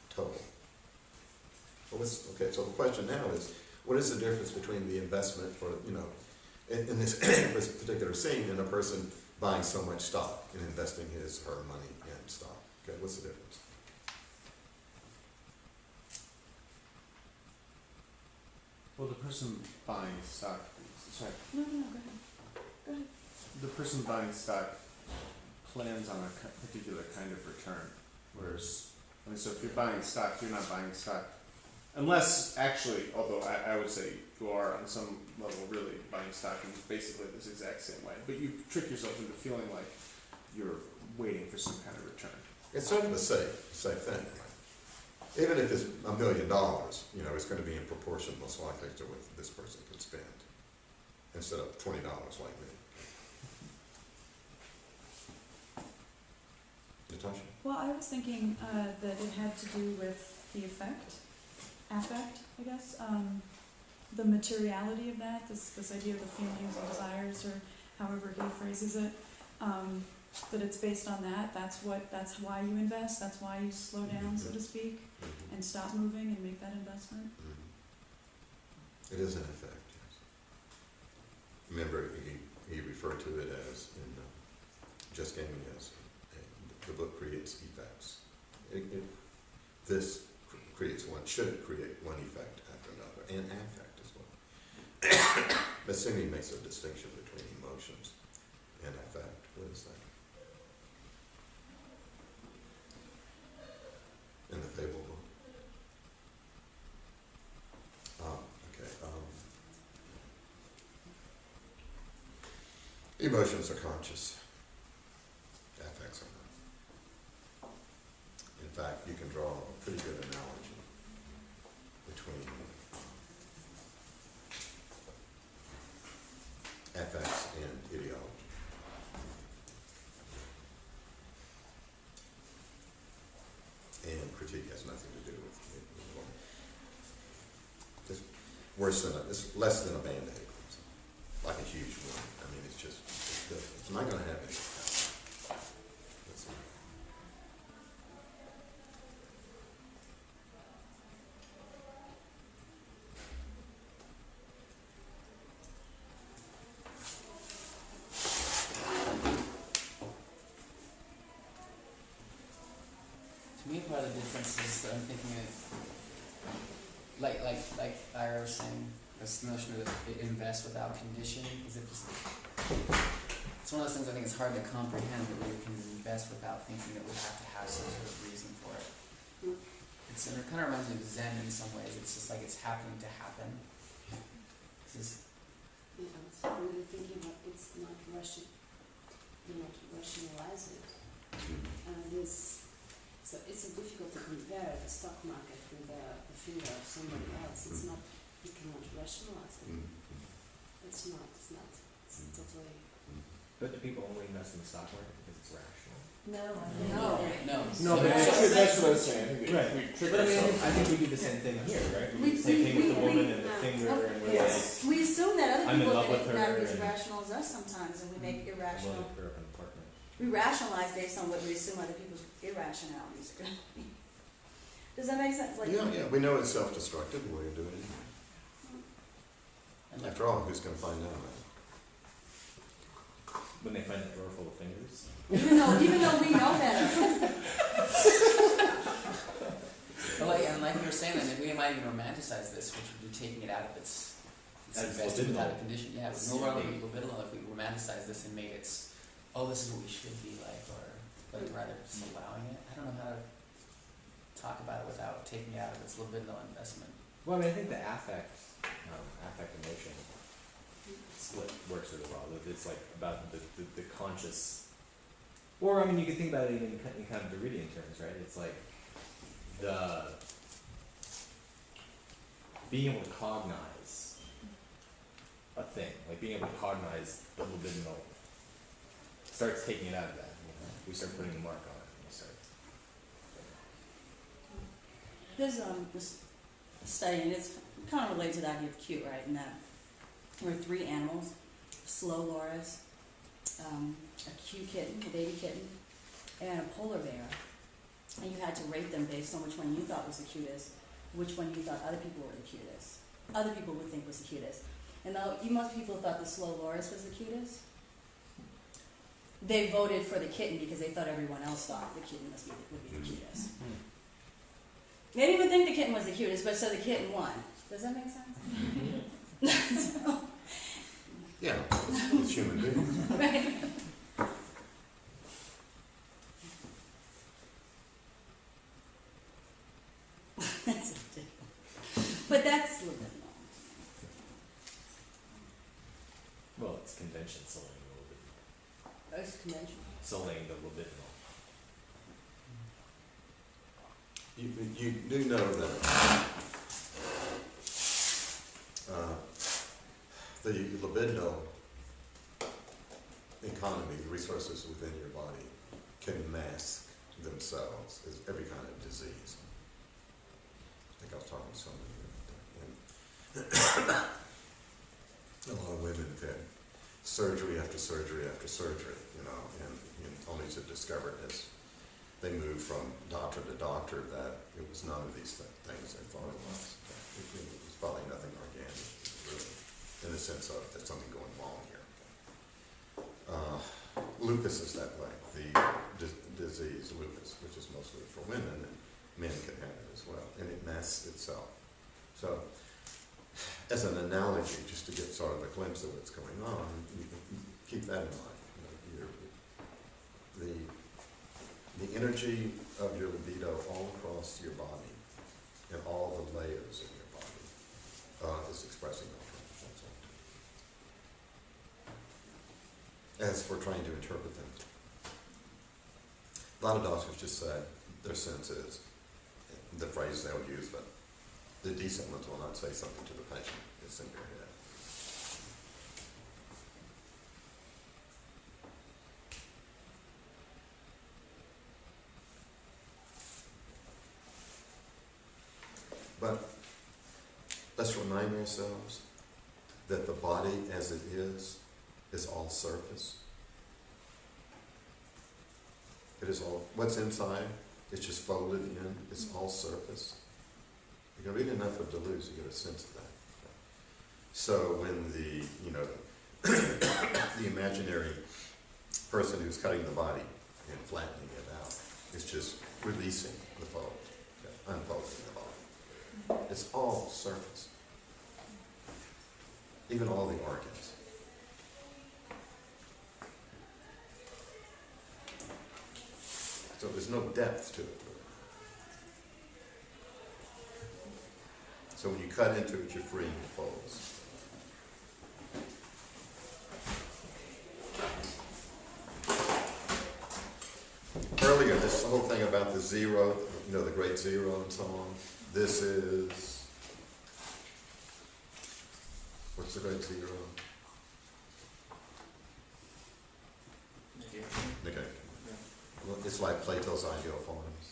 Speaker 1: Total. Okay, so the question now is, what is the difference between the investment for, in this particular scene, and a person buying so much stock and investing his or her money in stock? Okay, what's the difference?
Speaker 7: Well, the person buying stock, sorry,
Speaker 3: No, go ahead. Go ahead.
Speaker 7: the person buying stock plans on a particular kind of return, whereas, so if you're buying stock, you're not buying stock. Unless, actually, although I would say you are on some level really buying stock in basically this exact same way, but you trick yourself into feeling like you're waiting for some kind of return.
Speaker 1: It's sort of the same thing, right? Even if it's $1 million, it's going to be in proportion most likely to what this person can spend, instead of $20 like me. Natasha?
Speaker 3: Well, I was thinking that it had to do with the affect, I guess, the materiality of that, this idea of the feelings and desires, or however he phrases it, that it's based on that. That's why you invest. That's why you slow down, so to speak, and stop moving and make that investment.
Speaker 1: It is an effect, yes. Remember, he referred to it as in Just Gaming as the book creates effects. This creates should create one effect after another, and affect as well. But Simi makes a distinction between emotions and affect. What is that? In the Fable book? Okay. Emotions are conscious. Affects are not. In fact, you can draw a pretty good analogy between affects and ideology. And critique has nothing to do with it. It's worse than it's less than a Band-Aid, like a huge one. It's not going to have any effect. Let's see.
Speaker 6: To me, part of the difference is that I'm thinking of, like Ira was saying, this notion of invest without condition. Is it just? It's one of those things I think it's hard to comprehend, that we can invest without thinking that we have to have some sort of reason for it. And it kind of reminds me of Zen in some ways. It's just like it's happening to happen. It's
Speaker 8: really thinking of it's not Russian. Do not rationalize it. So it's difficult to compare the stock market with the finger of somebody else. It's not. You cannot rationalize it. It's totally.
Speaker 4: But do people only invest in the stock market because it's rational?
Speaker 2: No,
Speaker 8: No.
Speaker 6: No.
Speaker 7: No, but that's what I was saying. I think
Speaker 4: Right.
Speaker 7: we trigger
Speaker 4: But I mean,
Speaker 7: ourselves.
Speaker 4: I think we do the same thing here, right?
Speaker 8: We-
Speaker 4: Same thing with the
Speaker 8: we-
Speaker 4: woman
Speaker 8: we-
Speaker 4: and the finger, and we're
Speaker 8: Yes. We assume that other
Speaker 4: I'm in
Speaker 8: people
Speaker 4: love
Speaker 8: are
Speaker 4: with her
Speaker 8: not as
Speaker 4: and-
Speaker 8: rational as us sometimes, and we make
Speaker 4: like,
Speaker 8: irrational.
Speaker 4: well, we're up in an apartment.
Speaker 8: We rationalize based on what we assume other people's irrationalities are going to be. Does that make sense? Like,
Speaker 1: Yeah, we know it's self-destructive the way you're doing it.
Speaker 6: And like,
Speaker 1: After all, who's gonna find out?
Speaker 4: When they find a drawer full of fingers.
Speaker 8: even though we know better.
Speaker 6: but like you were saying, that we might even romanticize this, which would be taking it out of its
Speaker 4: As
Speaker 6: invested
Speaker 4: libidinal.
Speaker 6: without a condition. Yeah, but no longer be libidinal if we romanticize this and made it, oh, this is what we should be like, or like rather just allowing it. I don't know how to talk about it without taking it out of its libidinal investment.
Speaker 4: Well, I mean, I think the affect emotion split works really well. It's like about the conscious, or I mean, you could think about it even in kind of Derridian terms, right? It's like the being able to cognize a thing, like being able to cognize the libidinal starts taking it out of that. You know? We start putting the mark on it. And we start.
Speaker 8: There's this study, and it's kind of related to the idea of cute, right? And that there were 3 animals: slow loris, a cute kitten, a baby kitten, and a polar bear. And you had to rate them based on which one you thought was the cutest, which one you thought other people were the cutest. Other people would think was the cutest. And though most people thought the slow loris was the cutest, they voted for the kitten because they thought everyone else thought the kitten would be the cutest. They didn't even think the kitten was the cutest, but so the kitten won. Does that make sense?
Speaker 1: Yeah, it's human beings.
Speaker 8: Right. That's ridiculous. But that's libidinal.
Speaker 4: Well, it's convention sullying the libidinal.
Speaker 8: That's conventional.
Speaker 4: Sullying the libidinal.
Speaker 1: You do know that the libidinal economy, the resources within your body, can mask themselves as every kind of disease. I think I was talking to somebody about that. And a lot of women have had surgery after surgery after surgery, and only to discover as they moved from doctor to doctor that it was none of these things they thought it was. It was probably nothing organic, really, in the sense of there's something going wrong here. Lupus is that way, the disease lupus, which is mostly for women, and men can have it as well, and it masks itself. So, as an analogy, just to get sort of a glimpse of what's going on, you can keep that in mind. The energy of your libido all across your body and all the layers of your body is expressing that. That's all. As for trying to interpret them, a lot of doctors just say their sense is the phrase they would use, but the decent ones will not say something to the patient. It's in your head. But let's remind ourselves that the body as it is all surface. It is all, what's inside, it's just folded in, it's all surface. You can read enough of Deleuze to get a sense of that. So when the imaginary person who's cutting the body and flattening it out is just releasing the fold, unfolding the body. It's all surface. Even all the organs. So there's no depth to it. So when you cut into it, you're freeing the folds. Earlier, this whole thing about the zero, the great zero and so on. This is, what's the great zero?
Speaker 6: Negation.
Speaker 1: Negation. Well, It's like Plato's ideal forms.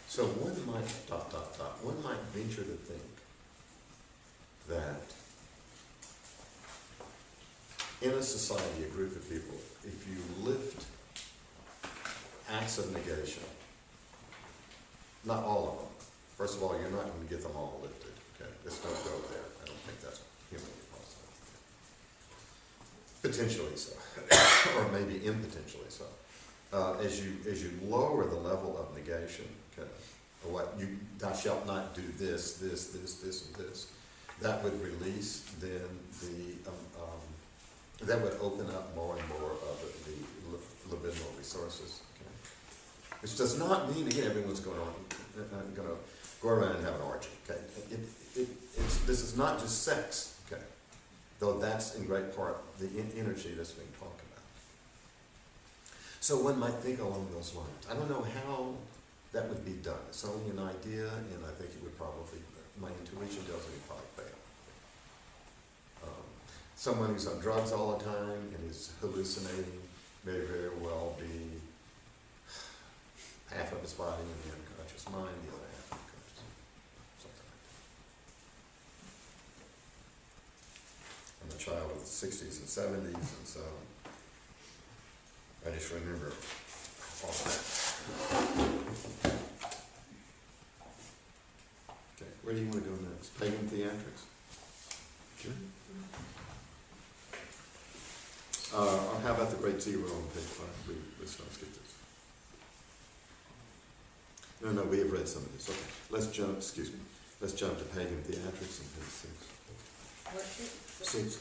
Speaker 1: So one might, one might venture to think that in a society, a group of people, if you lift acts of negation, not all of them, first of all, you're not going to get them all lifted, okay? Let's don't go there. I don't think that's humanly possible. Potentially so, or maybe impotentially so. As you lower the level of negation, okay, thou shalt not do this, and this, that would release then that would open up more and more of the libidinal resources, okay? Which does not mean, again, everyone's going to go around and have an orgy, okay? This is not just sex, okay? Though that's in great part the energy that's being talked about. So one might think along those lines. I don't know how that would be done. It's only an idea, and I think it would probably, my intuition tells me it'd probably fail. Someone who's on drugs all the time and is hallucinating may very well be half of his body in the unconscious mind, the other half unconscious. Something like that. I'm a child of the 60s and 70s, and so I just remember all that. Okay, where do you want to go next? Pagan theatrics? Okay. Or how about the Great Zero on page 5? Let's not skip this. No, we have read some of this. Okay, let's jump to Pagan Theatrics on page 6.
Speaker 2: What?
Speaker 1: 6.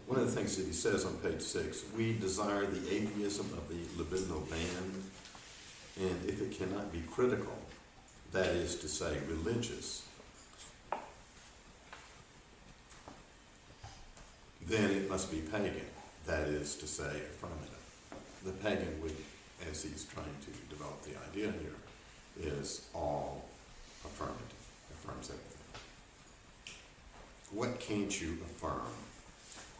Speaker 1: One of the things that he says on page 6, we desire the atheism of the libidinal band, and if it cannot be critical, that is to say religious, then it must be pagan, that is to say affirmative. The pagan would, as he's trying to develop the idea here, is all affirmative, affirms everything. What can't you affirm?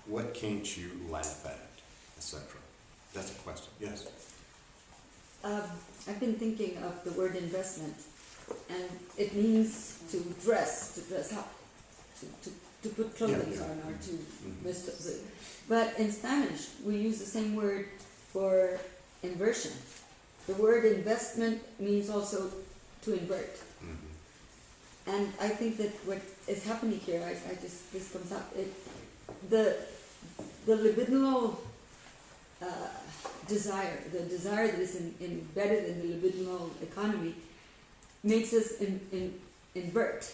Speaker 1: What can't you laugh at, etc.? That's a question. Yes?
Speaker 9: I've been thinking of the word investment, and it means to dress up, to put clothing on, or to but in Spanish we use the same word for inversion. The word investment means also to invert.
Speaker 1: Mm-hmm.
Speaker 9: And I think that what is happening here, this comes up, the libidinal desire, the desire that is embedded in the libidinal economy, makes us invert.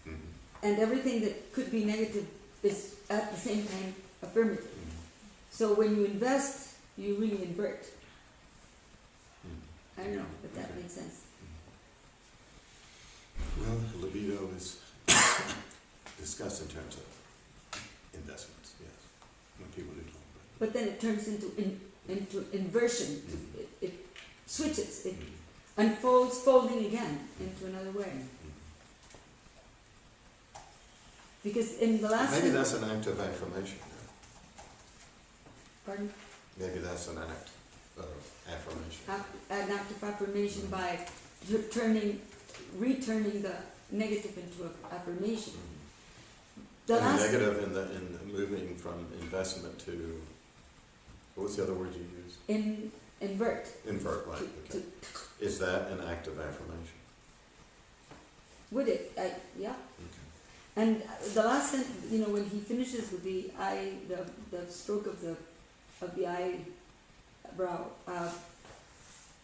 Speaker 1: Mm-hmm.
Speaker 9: And everything that could be negative is at the same time affirmative.
Speaker 1: Mm-hmm.
Speaker 9: So when you invest, you really invert.
Speaker 1: Mm-hmm.
Speaker 9: I don't know if that makes sense.
Speaker 1: Well, libido is discussed in terms of investments, yes, when people do talk about it.
Speaker 9: But then it turns into inversion.
Speaker 1: Mm-hmm.
Speaker 9: It switches. It
Speaker 1: Mm-hmm.
Speaker 9: unfolds, folding again into another way.
Speaker 1: Mm-hmm.
Speaker 9: Because in the last...
Speaker 1: Maybe that's an act of affirmation.
Speaker 9: Pardon?
Speaker 1: Maybe that's an act of affirmation.
Speaker 9: An act of affirmation by returning the negative into affirmation.
Speaker 1: Mm-hmm. And the negative in moving from investment to, what was the other word you used?
Speaker 9: Invert.
Speaker 1: Invert, right, okay. Is that an act of affirmation?
Speaker 9: Would it? Yeah.
Speaker 1: Okay.
Speaker 9: And the last sentence, when he finishes with the eye, the stroke of the eyebrow,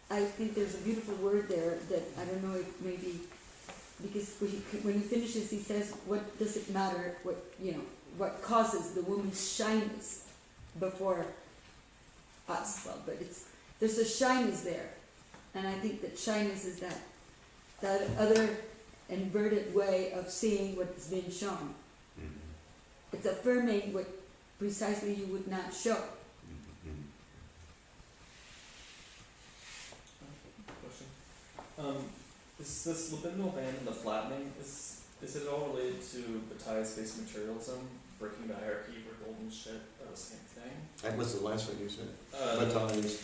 Speaker 9: I think there's a beautiful word there that I don't know if maybe, because when he finishes, he says, "What does it matter? What causes the woman's shyness before us?" Well, but there's a shyness there, and I think that shyness is that other inverted way of seeing what is being shown.
Speaker 1: Mhm.
Speaker 9: It's affirming what precisely you would not show.
Speaker 1: Mhm.
Speaker 10: Question. Is this libidinal band and the flattening, is it at all related to Bataille's-based materialism, breaking the hierarchy, where golden shit are the same thing?
Speaker 1: And what's the last thing you said? Bataille's.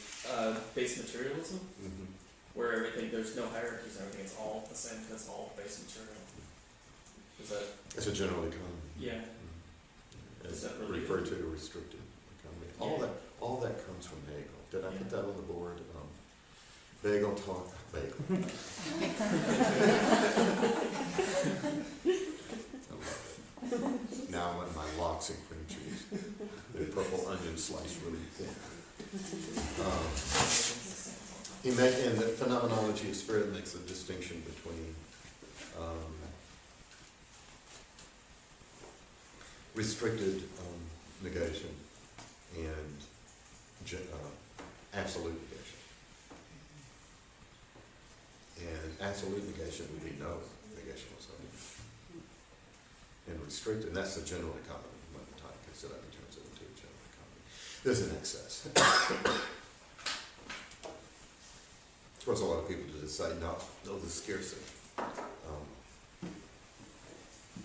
Speaker 10: Base materialism,
Speaker 1: Mhm.
Speaker 10: where everything, there's no hierarchies and everything, it's all the same, it's all base material. Is that,
Speaker 1: It's a general economy.
Speaker 10: yeah,
Speaker 1: It's
Speaker 10: Is that related?
Speaker 1: referred to a restricted economy. All that comes from Hegel. Did I put that on the board? Bagel talk, bagel. I love it. Now I want my lox and cream cheese. The purple onion sliced really thin. In the phenomenology of spirit makes a distinction between restricted negation and absolute negation. And absolute negation would be no negation whatsoever. And restricted, and that's the general economy. When the time picks it up and turns it into a general economy. There's an excess. Of course, a lot of people just say, no, the scarcity.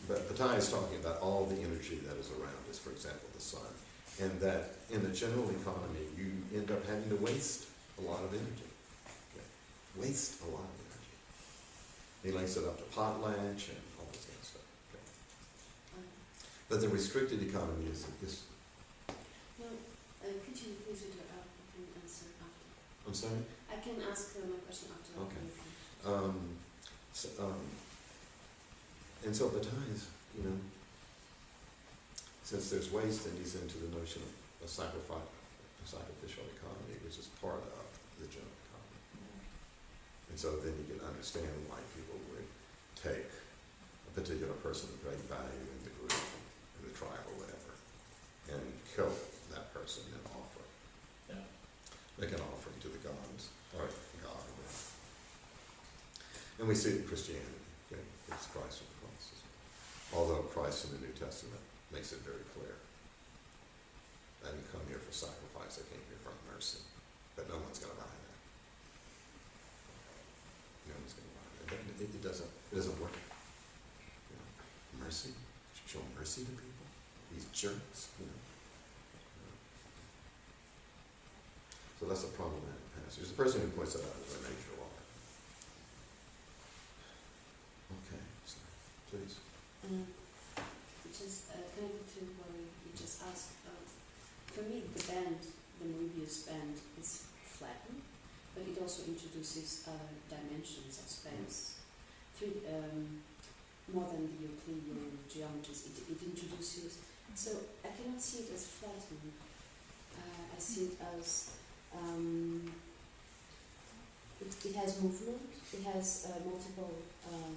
Speaker 1: But Bataille is talking about all the energy that is around us, for example, the sun. And that in the general economy, you end up having to waste a lot of energy. Okay? Waste a lot of energy. He links it up to potlatch and all this kind of stuff. Okay? But the restricted economy is
Speaker 5: No, could you please read it out and answer after?
Speaker 1: I'm sorry?
Speaker 5: I can ask my question after.
Speaker 1: Okay. And so Bataille is, since there's waste, then he's into the notion of a sacrificial economy, which is part of the general economy. And so then you can understand why people would take a particular person of great value in the group, in the tribe or whatever, and kill that person and offer.
Speaker 10: Yeah.
Speaker 1: Make an offering to the gods, or God, or whatever. And we see it in Christianity. Okay? It's Christ and Christ. Although Christ in the New Testament makes it very clear. I didn't come here for sacrifice, I came here for mercy. But no one's going to buy that. No one's going to buy that. It doesn't work. Mercy? Show mercy to people? These jerks? So that's a problematic passage. The person who points that out is a major law. Okay, so please.
Speaker 5: Just connected to what you just asked. For me, the Moebius band is flattened, but it also introduces other dimensions of space. More than the Euclidean geometries, it introduces. So I cannot see it as flattened. I see it as it has movement. It has multiple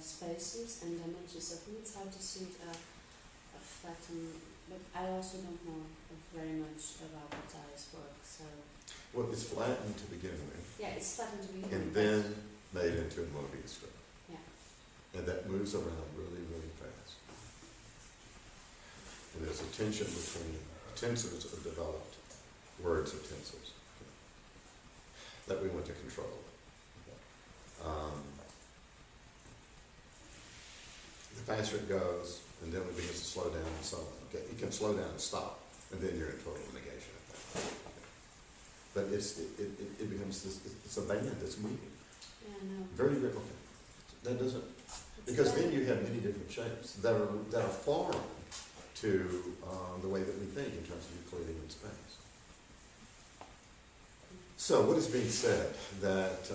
Speaker 5: spaces and dimensions. So I think it's hard to see it flattened. But I also don't know very much about Bataille's work. So
Speaker 1: Well, it's flattened to begin with.
Speaker 5: yeah, it's flattened to begin with.
Speaker 1: And then made into a Mobius strip.
Speaker 5: Yeah.
Speaker 1: And that moves around really, really fast. And there's a tension between tensors of developed words of tensors that we want to control. The faster it goes, and then it begins to slow down and so on. Okay? It can slow down and stop, and then you're in total negation at that point. Okay? But it becomes this, it's a band that's moving.
Speaker 5: Yeah, no.
Speaker 1: Very, very, okay. That doesn't, because then you have many different shapes that are foreign to the way that we think in terms of Euclidean space. So what is being said? That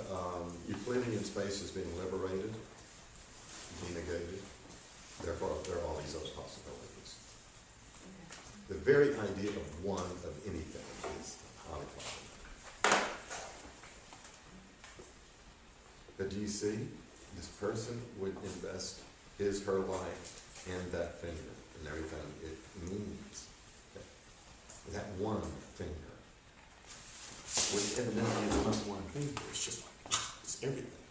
Speaker 1: Euclidean space is being liberated, denegated. Therefore, there are all these other possibilities. The very idea of one of anything is highly problematic. But do you see? This person would invest his, her life in that finger and everything it means. Okay. That one finger. Which evidently is not one finger, it's just like, it's everything.